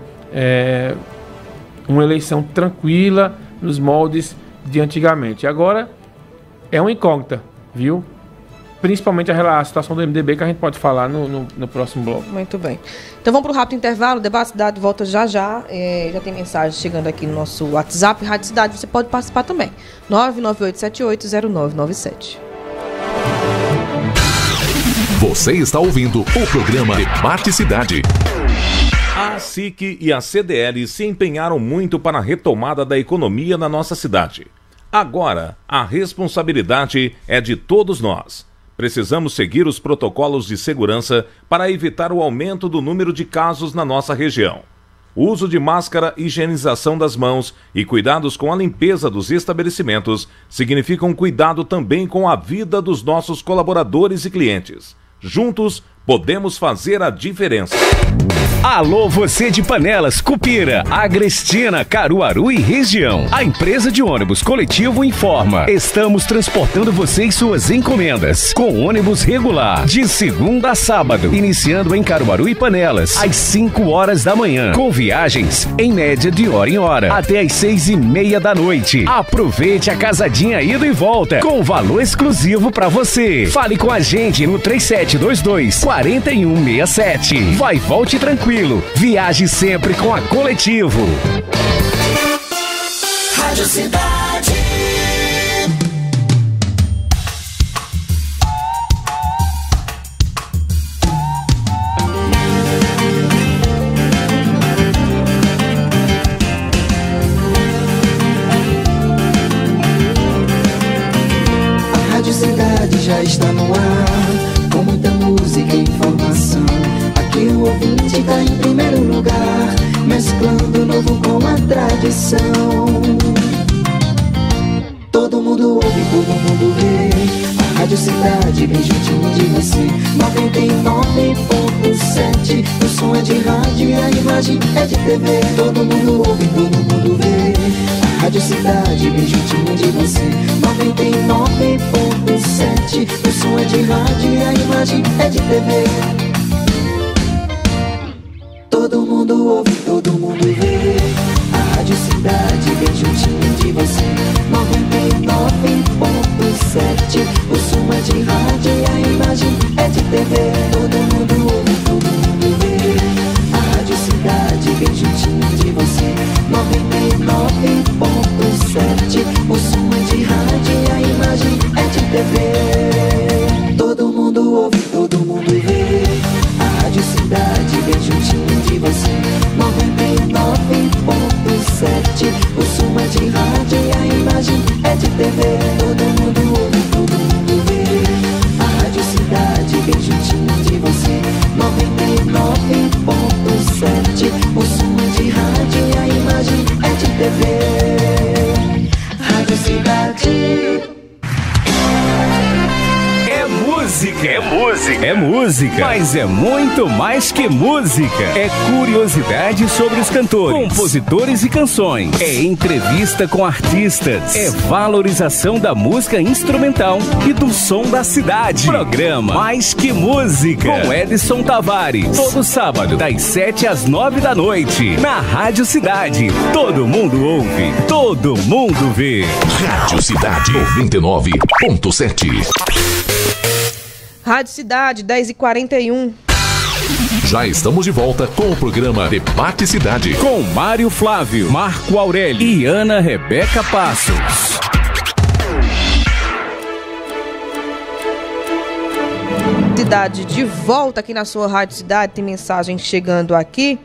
uma eleição tranquila nos moldes de antigamente. Agora é uma incógnita, viu? Principalmente a situação do MDB, que a gente pode falar no próximo bloco. Muito bem. Então vamos para o rápido intervalo. O Debate Cidade volta já. Já tem mensagem chegando aqui no nosso WhatsApp, Rádio Cidade. Você pode participar também. 998780997. Você está ouvindo o programa Debate Cidade. A SIC e a CDL se empenharam muito para a retomada da economia na nossa cidade. Agora, a responsabilidade é de todos nós. Precisamos seguir os protocolos de segurança para evitar o aumento do número de casos na nossa região. O uso de máscara, higienização das mãos e cuidados com a limpeza dos estabelecimentos significam cuidado também com a vida dos nossos colaboradores e clientes. Juntos, podemos fazer a diferença. Alô, você de Panelas, Cupira, Agrestina, Caruaru e região. A empresa de ônibus coletivo informa: estamos transportando você e suas encomendas com ônibus regular de segunda a sábado, iniciando em Caruaru e Panelas às 5 horas da manhã, com viagens em média de hora em hora até às 6:30 da noite. Aproveite a casadinha ida e volta com valor exclusivo para você. Fale com a gente no 3722-4167. Vai, volte tranquilo. Viaje sempre com a Coletivo. Rádio Cidade. A Rádio Cidade já está no ar, com muita música e informação. Aqui o ouvinte está em primeiro lugar, mesclando o novo com a tradição. Todo mundo ouve, todo mundo vê. A Rádio Cidade bem juntinho de você. 99.7. O som é de rádio e a imagem é de TV. Todo mundo ouve, todo mundo vê. A Rádio Cidade bem juntinho de você. 99.7. O som é de rádio e a imagem é de TV. Todo mundo ouve, todo mundo vê. A Rádio Cidade bem juntinho de você. 99.7. O som é de rádio e a imagem é de TV. Todo mundo ouve, todo mundo vê. A Rádio Cidade bem juntinho de você. 99.7. O som é de rádio e a imagem é de TV. música, mas é muito mais que música. É curiosidade sobre os cantores, compositores e canções. É entrevista com artistas. É valorização da música instrumental e do som da cidade. Programa Mais Que Música com Edson Tavares. Todo sábado, das 7 às 9 da noite. Na Rádio Cidade. Todo mundo ouve, todo mundo vê. Rádio Cidade 99.7. Rádio Cidade, 10h41. Já estamos de volta com o programa Debate Cidade. Com Mário Flávio, Marco Aurélio e Ana Rebeca Passos. Cidade de volta aqui na sua Rádio Cidade. Tem mensagem chegando aqui.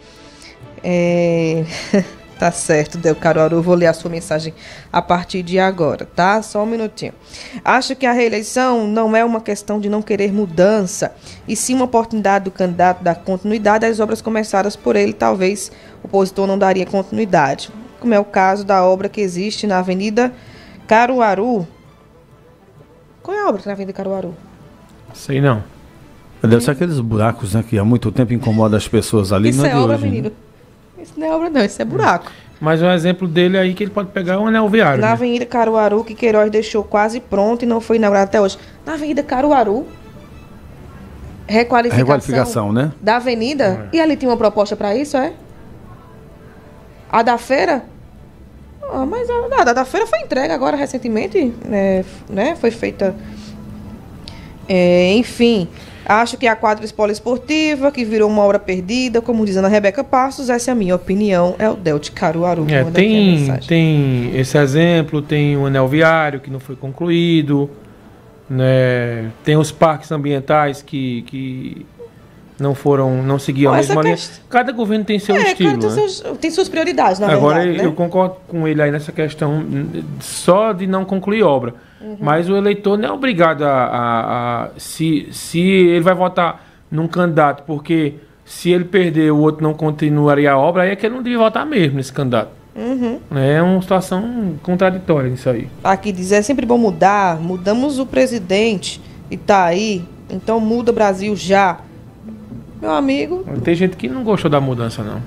Tá certo, Del Caruaru, vou ler a sua mensagem a partir de agora, tá? Só um minutinho. Acho que a reeleição não é uma questão de não querer mudança, e sim uma oportunidade do candidato dar continuidade às obras começadas por ele. Talvez o opositor não daria continuidade, como é o caso da obra que existe na Avenida Caruaru. Qual é a obra que na Avenida Caruaru? Sei não. Deve ser aqueles buracos, né, que há muito tempo incomodam as pessoas ali. Isso não é obra, hoje, menino. Isso não é obra não, isso é buraco. Mas um exemplo dele aí que ele pode pegar é um anel viário. Na Avenida Caruaru, que Queiroz deixou quase pronto e não foi inaugurado até hoje. Na Avenida Caruaru, requalificação né? Da avenida. E ali tinha uma proposta para isso, é? A da feira? Mas a da feira foi entregue agora recentemente, né? Foi feita... enfim... Acho que a quadra poliesportiva, que virou uma obra perdida, como diz Ana Rebeca Passos, essa é a minha opinião, é o Del de Caruaru. Tem esse exemplo, tem o anel viário que não foi concluído, né? Tem os parques ambientais que não seguiam a mesma linha. Cada governo tem seu estilo. Tem suas prioridades, na verdade. Agora, né? eu concordo com ele aí nessa questão só de não concluir obra. Mas o eleitor não é obrigado se ele vai votar num candidato, porque se ele perder, o outro não continuaria a obra, aí é que ele não devia votar mesmo nesse candidato. É uma situação contraditória isso aí. Aqui diz, é sempre bom mudar, mudamos o presidente e tá aí, então muda Brasil já. Meu amigo... Tem gente que não gostou da mudança não,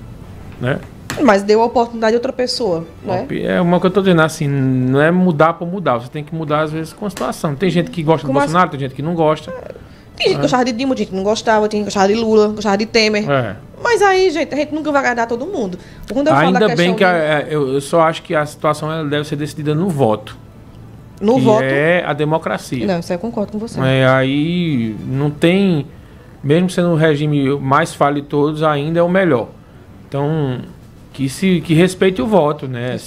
né? Mas deu a oportunidade a outra pessoa, né? É uma que eu estou dizendo assim, não é mudar por mudar, você tem que mudar às vezes com a situação. Tem gente que gosta do Bolsonaro, tem gente que não gosta. Tem gente que gostava de Dilma, tem gente que não gostava, tem gente que gostava de Lula, gostava de Temer. Mas aí, gente, a gente nunca vai agradar todo mundo. Quando eu falo da questão bem que eu só acho que a situação ela deve ser decidida no voto. No voto? É a democracia. Não, isso aí eu concordo com você. Aí não tem, mesmo sendo o regime mais falho de todos, ainda é o melhor. Então... Que respeite o voto, né?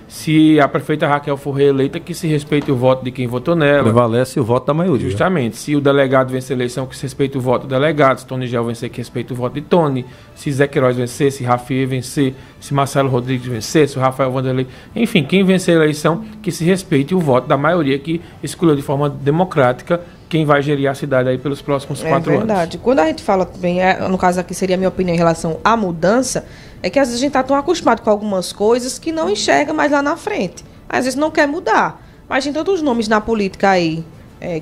Se a prefeita Raquel for reeleita, que se respeite o voto de quem votou nela. Prevalece o voto da maioria. Justamente. Se o delegado vencer a eleição, que se respeite o voto do delegado. Se Tony Gel vencer, que respeite o voto de Tony. Se Zé Queiroz vencer, se Rafael vencer, se Marcelo Rodrigues vencer, se o Rafael Vanderlei... Enfim, quem vencer a eleição, que se respeite o voto da maioria que escolheu de forma democrática quem vai gerir a cidade aí pelos próximos 4 anos. É verdade. Quando a gente fala também, no caso aqui seria a minha opinião em relação à mudança, é que às vezes a gente está tão acostumado com algumas coisas que não enxerga mais lá na frente. Às vezes não quer mudar. Mas tem tantos nomes na política aí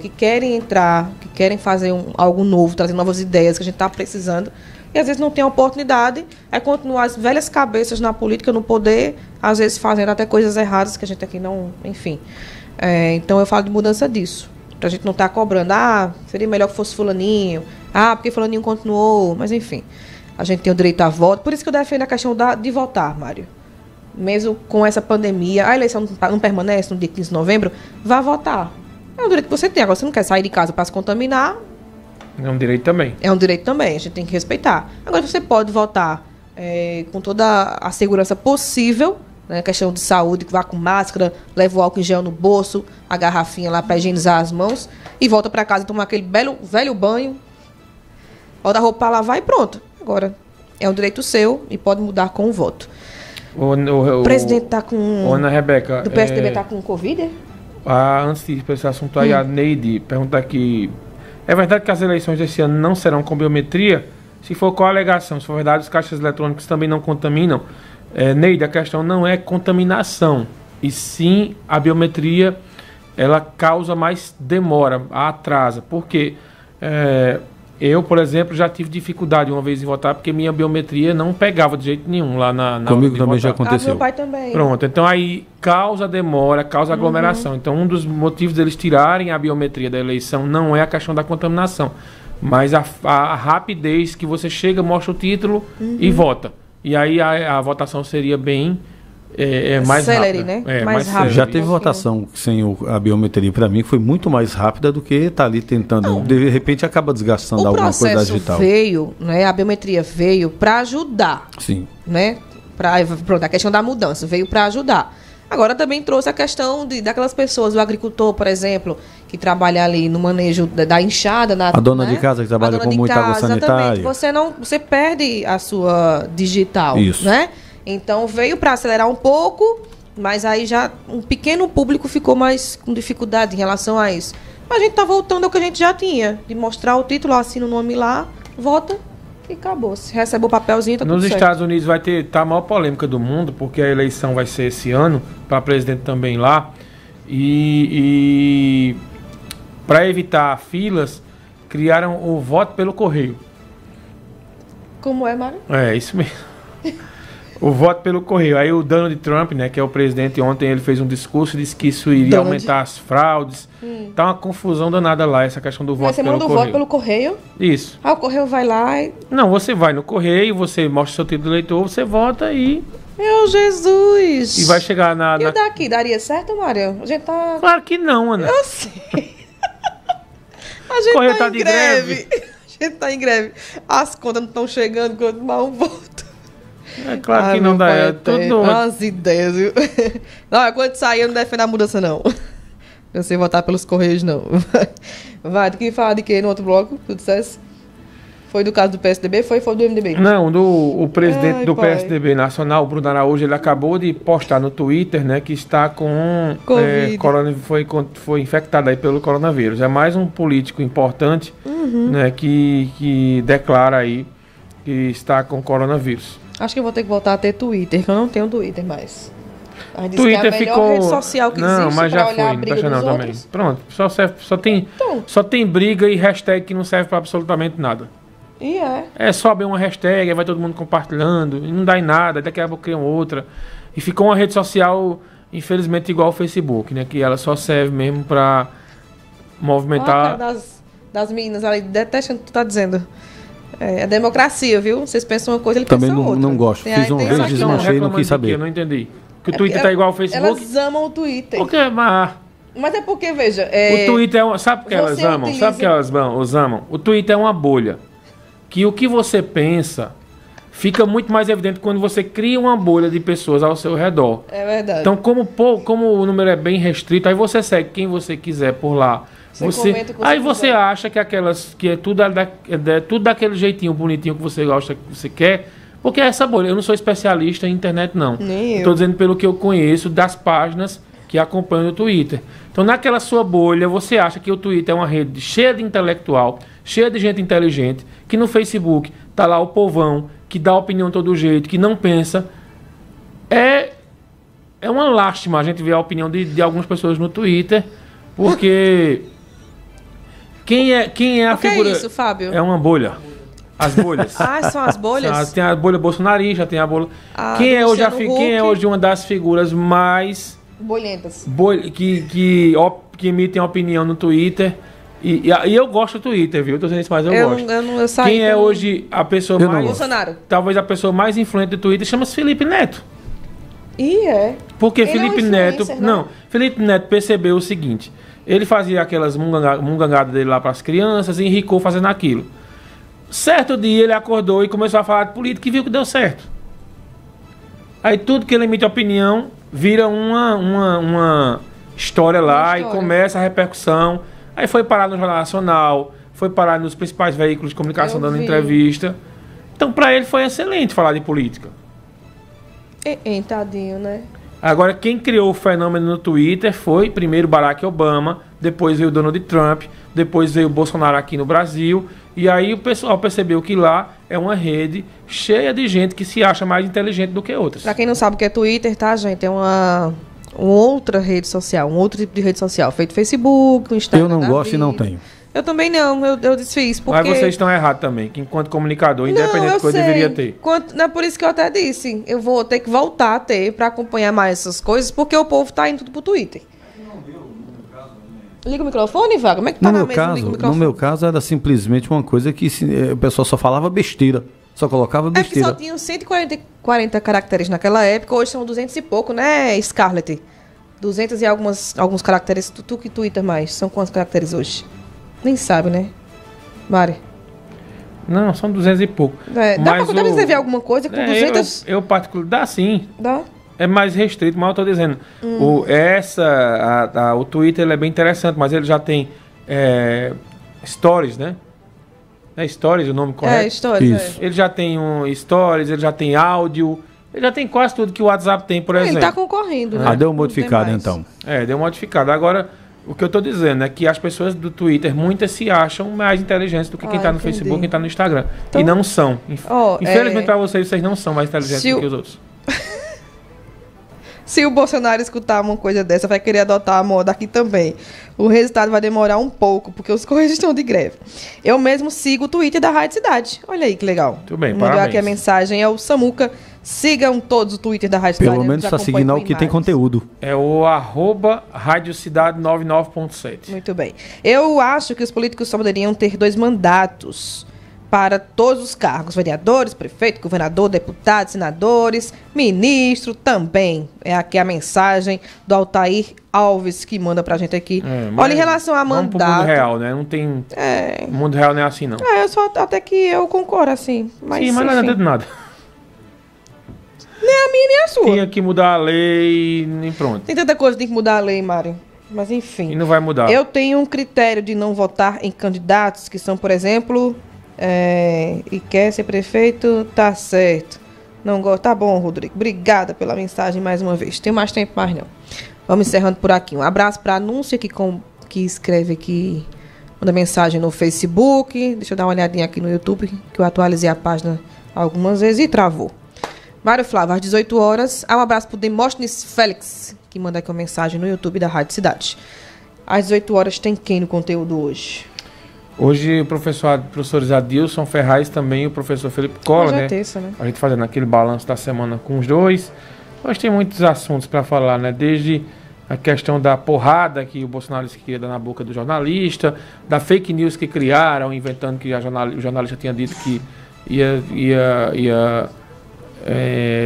que querem entrar, que querem fazer algo novo, trazer novas ideias que a gente está precisando. E às vezes não tem a oportunidade, continuar as velhas cabeças na política, no poder, às vezes fazendo até coisas erradas que a gente aqui não... Enfim. Então eu falo de mudança disso. Pra gente não estar cobrando, seria melhor que fosse fulaninho, porque fulaninho continuou, mas enfim, a gente tem o direito a voto, por isso que eu defendo a questão de votar, Mário. Mesmo com essa pandemia, a eleição não permanece no dia 15 de novembro, vá votar. É um direito que você tem, agora você não quer sair de casa para se contaminar. É um direito também. É um direito também, a gente tem que respeitar. Agora você pode votar com toda a segurança possível, né, questão de saúde, que vá com máscara, leva o álcool em gel no bolso, a garrafinha lá para higienizar as mãos e volta para casa e tomar aquele velho banho, bota a roupa para lavar e pronto. Agora, é um direito seu e pode mudar com o voto. O presidente está com... Ana Rebeca... Do PSDB está com Covid? Antes de ir para esse assunto aí, a Neide pergunta aqui... É verdade que as eleições desse ano não serão com biometria? Se for, qual a alegação? Se for verdade, os caixas eletrônicos também não contaminam? Neide, a questão não é contaminação, e sim a biometria, ela causa mais demora, atrasa, porque Eu, por exemplo, já tive dificuldade uma vez em votar porque minha biometria não pegava de jeito nenhum lá na Comigo também votar. já aconteceu. Meu pai também. Pronto, então aí causa demora, causa aglomeração. Então um dos motivos deles tirarem a biometria da eleição não é a questão da contaminação, mas a rapidez que você chega, mostra o título e vota. E aí a votação seria bem mais Celere, rápida. né? Mais rápido. Já teve votação sem a biometria para mim, que foi muito mais rápida do que estar ali tentando. Não. De repente acaba desgastando alguma coisa da digital. O processo veio, né? A biometria veio para ajudar. Sim. Né? Pronto, a questão da mudança veio para ajudar. Agora também trouxe a questão daquelas pessoas, o agricultor, por exemplo, que trabalha ali no manejo da enxada. A dona de casa que trabalha com muita água sanitária. Exatamente. Você perde a sua digital. Isso. Né? Então veio para acelerar um pouco, mas aí já um pequeno público ficou mais com dificuldade em relação a isso. Mas a gente tá voltando ao que a gente já tinha, de mostrar o título, assina o nome lá, vota e acabou. Se recebe o papelzinho, tá tudo Nos certo. Estados Unidos vai ter a maior polêmica do mundo, porque a eleição vai ser esse ano, para presidente também lá. E para evitar filas, criaram o voto pelo correio. Como é, Mário? É, isso mesmo. O voto pelo correio. Aí o Donald Trump, né, que é o presidente, ontem ele fez um discurso, disse que isso iria aumentar as fraudes. Tá uma confusão danada lá, essa questão do voto pelo correio. Você manda o voto pelo correio? Isso. O correio vai lá e... Não, você vai no correio, você mostra seu título de eleitor, você vota e... Meu Jesus! E vai chegar na... E o daqui, daria certo, Mário? A gente tá... Claro que não, Ana. Eu sei. A gente Correio tá tá em de greve. A gente tá em greve. As contas não estão chegando quando mal voto. É claro que não dá. É tudo... As ideias, viu? Não, quando sair eu não defendo a mudança, não. Eu sei votar pelos correios, não. Vai, tu queria falar de quê no outro bloco? Tu dissesse? Foi do caso do PSDB? Foi do MDB? Não, o presidente do pai. PSDB nacional, Bruno Araújo, ele acabou de postar no Twitter, né, que está com foi infectado aí pelo coronavírus. É mais um político importante, né, que declara aí que está com coronavírus. Acho que eu vou ter que voltar a ter Twitter, que eu não tenho Twitter mais. A gente Twitter que é a melhor ficou... rede social que não, existe mas já pra olhar foi, a não briga presta não dos também. outros. Pronto, só tem briga e hashtag que não serve para absolutamente nada. E é. É só abrir uma hashtag, aí vai todo mundo compartilhando, e não dá em nada, daqui a pouco criam outra. E ficou uma rede social, infelizmente, igual ao Facebook, né? Que ela só serve mesmo pra movimentar... Das meninas ali, detestam o que tu tá dizendo. É democracia, viu? Vocês pensam uma coisa, ele Também pensa outra. não gosto. Fiz uma vez, desmanchei e não quis saber. Eu não entendi. Que o Twitter tá igual ao Facebook? Elas amam o Twitter. Por quê? Mas é porque, veja... O Twitter é sabe por que elas amam? utiliza... Sabe por que elas amam? O Twitter é uma bolha. Que o que você pensa fica muito mais evidente quando você cria uma bolha de pessoas ao seu redor. É verdade. Então, como o número é bem restrito, aí você segue quem você quiser por lá. Aí você acha que aquelas que é tudo daquele jeitinho bonitinho que você gosta, que você quer, porque é essa bolha. Eu não sou especialista em internet, não. Nem eu. Estou dizendo pelo que eu conheço das páginas que acompanham o Twitter. Então, naquela sua bolha, você acha que o Twitter é uma rede cheia de intelectual, cheia de gente inteligente, que no Facebook tá lá o povão, que dá opinião de todo jeito, que não pensa. É uma lástima a gente ver a opinião de algumas pessoas no Twitter, porque quem é a figura... O que é isso, Fábio? É uma bolha. As bolhas. São as bolhas? Tem a bolha bolsonarista, tem a bolha... Quem é hoje uma das figuras mais... Bolhentas. Que emitem opinião no Twitter. E eu gosto do Twitter, viu? Eu tô dizendo isso, mas eu gosto. Eu saí Quem é hoje a pessoa mais... Bolsonaro. Talvez a pessoa mais influente do Twitter chama-se Felipe Neto. E é? Porque ele Felipe Neto... Não, Felipe Neto percebeu o seguinte. Ele fazia aquelas mungangadas dele lá para as crianças e enricou fazendo aquilo. Certo dia ele acordou e começou a falar de política e viu que deu certo. Aí tudo que ele emite opinião vira uma história lá e começa a repercussão. Aí foi parar no Jornal Nacional, foi parar nos principais veículos de comunicação dando entrevista. Então, para ele foi excelente falar de política. Tadinho, né? Agora, quem criou o fenômeno no Twitter foi primeiro Barack Obama, depois veio Donald Trump, depois veio o Bolsonaro aqui no Brasil. E aí o pessoal percebeu que lá é uma rede cheia de gente que se acha mais inteligente do que outras. Pra quem não sabe o que é Twitter, tá, gente? É uma outra rede social, um outro tipo de rede social. Feito Facebook, o Instagram. Eu não gosto e não tenho. Eu também não, eu desfiz. Porque... Mas vocês estão errados também, que enquanto comunicador, independente de coisa, deveria ter. Não é por isso que eu até disse. Eu vou ter que voltar a ter pra acompanhar mais essas coisas, porque o povo tá indo tudo pro Twitter. Liga o microfone, Vaga? Como é que tá na mesa? No meu caso, era simplesmente uma coisa que o pessoal só falava besteira. Só colocava besteira. É que só tinham 140 caracteres naquela época, hoje são 200 e pouco, né, Scarlett? 200 e alguns caracteres. Tu que Twitter mais. São quantos caracteres hoje? Nem sabe, né? Mari? Não, são 200 e pouco. Dá pra escrever alguma coisa com 200? Eu particular, dá sim. Dá? É mais restrito, mas eu tô dizendo. O Twitter ele é bem interessante, mas ele já tem stories, né? É stories o nome correto? Stories. Isso. Ele já tem stories, ele já tem áudio, ele já tem quase tudo que o WhatsApp tem, por exemplo. Ele tá concorrendo, né? Deu modificado então. Deu modificado. Agora, o que eu tô dizendo é que as pessoas do Twitter, muitas se acham mais inteligentes do que quem tá no Facebook, quem tá no Instagram. Então, e não são. Infelizmente pra vocês não são mais inteligentes do que os outros. Se o Bolsonaro escutar uma coisa dessa, vai querer adotar a moda aqui também. O resultado vai demorar um pouco, porque os Correios estão de greve. Eu mesmo sigo o Twitter da Rádio Cidade. Olha aí que legal. Tudo bem, mandou aqui a mensagem, é o Samuca. Sigam todos o Twitter da Rádio Cidade. Pelo menos está seguindo o que tem conteúdo. É o @radiocidade99.7. Muito bem. Eu acho que os políticos só poderiam ter 2 mandatos para todos os cargos. Vereadores, prefeito, governador, deputados, senadores, ministro também. É aqui a mensagem do Altair Alves que manda pra gente aqui. Olha, em relação a mandato... Vamos pro mundo real, né? Não tem... O mundo real não é assim, não. Até que eu concordo, assim. Mas, sim, mas não adianta de nada. Nem a minha, nem a sua. Tinha que mudar a lei e pronto. Tem tanta coisa que tem que mudar a lei, Mário. Mas enfim. E não vai mudar. Eu tenho um critério de não votar em candidatos que são, por exemplo... e quer ser prefeito, tá certo. Não gosto. Tá bom, Rodrigo. Obrigada pela mensagem mais uma vez. Tem mais tempo, mais não. Vamos encerrando por aqui. Um abraço para a Anúncia que escreve aqui, manda mensagem no Facebook. Deixa eu dar uma olhadinha aqui no YouTube, que eu atualizei a página algumas vezes e travou. Mário Flávio, às 18 horas. Um abraço para o Demóstenes Félix, que manda aqui uma mensagem no YouTube da Rádio Cidade. Às 18 horas tem quem no conteúdo hoje? Hoje o professor Adilson Ferraz também e o professor Felipe Cola, né? Terça, né? A gente fazendo aquele balanço da semana com os dois. Hoje tem muitos assuntos para falar, né? Desde a questão da porrada que o Bolsonaro queria dar na boca do jornalista, da fake news que criaram, inventando que o jornalista tinha dito que ia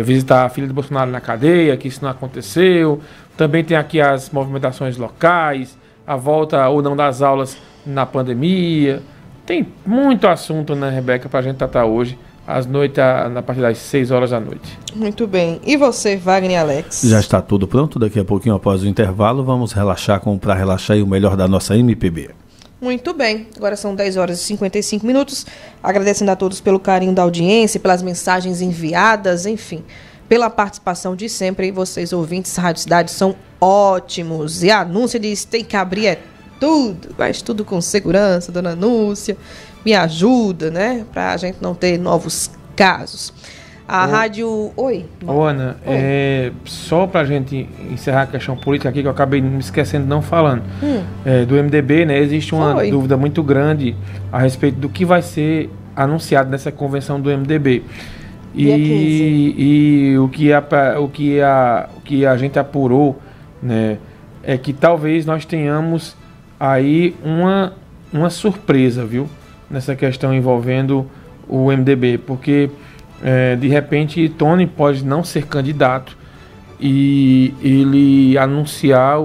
visitar a filha do Bolsonaro na cadeia, que isso não aconteceu. Também tem aqui as movimentações locais, a volta ou não das aulas na pandemia. Tem muito assunto, né, Rebeca, pra gente tratar hoje, às noites, a partir das 6 horas da noite. Muito bem. E você, Wagner e Alex? Já está tudo pronto. Daqui a pouquinho, após o intervalo, vamos relaxar para relaxar e o melhor da nossa MPB. Muito bem. Agora são 10 horas e 55 minutos. Agradecendo a todos pelo carinho da audiência, pelas mensagens enviadas, enfim, pela participação de sempre. E vocês, ouvintes da Rádio Cidade, são ótimos. E a Anúncia diz, tem que abrir tudo, mas tudo com segurança, dona Núcia, me ajuda, né, pra gente não ter novos casos. A rádio... Oi. Ana, só pra gente encerrar a questão política aqui, que eu acabei me esquecendo não falando, do MDB, né, existe uma dúvida muito grande a respeito do que vai ser anunciado nessa convenção do MDB. E o que a gente apurou, né, é que talvez nós tenhamos aí uma surpresa, viu? Nessa questão envolvendo o MDB, porque de repente Tony pode não ser candidato e ele anunciar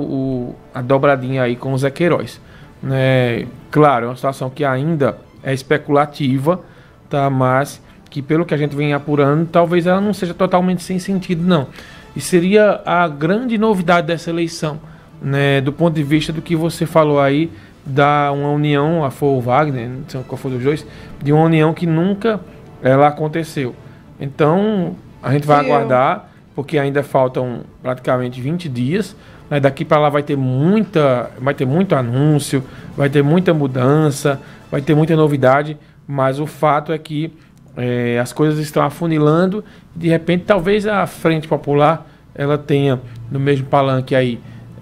a dobradinha aí com o Zé Queiroz, né? Claro, é uma situação que ainda é especulativa, tá? Mas que pelo que a gente vem apurando, talvez ela não seja totalmente sem sentido, não. E seria a grande novidade dessa eleição, né, do ponto de vista do que você falou aí, da uma união, foi o Wagner, não sei qual foi dos dois, de uma união que nunca ela aconteceu. Então, a gente vai aguardar, porque ainda faltam praticamente 20 dias, né, daqui para lá vai ter muito anúncio, vai ter muita mudança, vai ter muita novidade, mas o fato é que as coisas estão afunilando, de repente talvez a Frente Popular ela tenha no mesmo palanque aí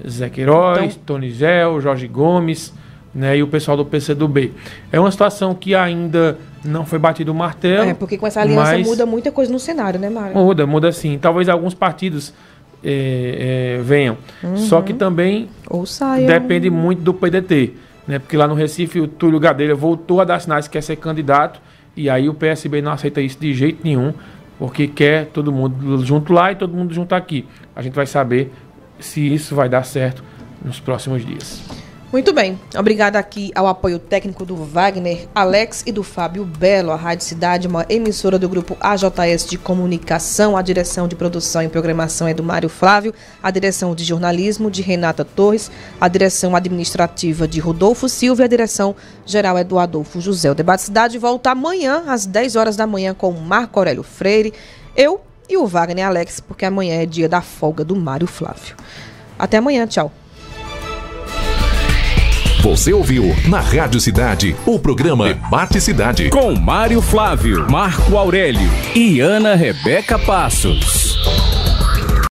Zé Queiroz, Tony Gel, Jorge Gomes, né, e o pessoal do PCdoB. É uma situação que ainda não foi batido o martelo. Porque com essa aliança muda muita coisa no cenário, né, Mário? Muda sim. Talvez alguns partidos venham. Só que também depende muito do PDT, né? Porque lá no Recife o Túlio Gadelha voltou a dar sinais que quer ser candidato, e aí o PSB não aceita isso de jeito nenhum, porque quer todo mundo junto lá e todo mundo junto aqui. A gente vai saber se isso vai dar certo nos próximos dias. Muito bem. Obrigada aqui ao apoio técnico do Wagner, Alex e do Fábio Belo. A Rádio Cidade, uma emissora do grupo AJS de Comunicação. A direção de produção e programação é do Mário Flávio. A direção de jornalismo de Renata Torres. A direção administrativa de Rodolfo Silva. E a direção geral é do Adolfo José. O Debate Cidade volta amanhã às 10 horas da manhã com o Marco Aurélio Freire, eu e o Wagner Alex, porque amanhã é dia da folga do Mário Flávio. Até amanhã, tchau. Você ouviu na Rádio Cidade o programa Debate Cidade com Mário Flávio, Marco Aurélio e Ana Rebeca Passos.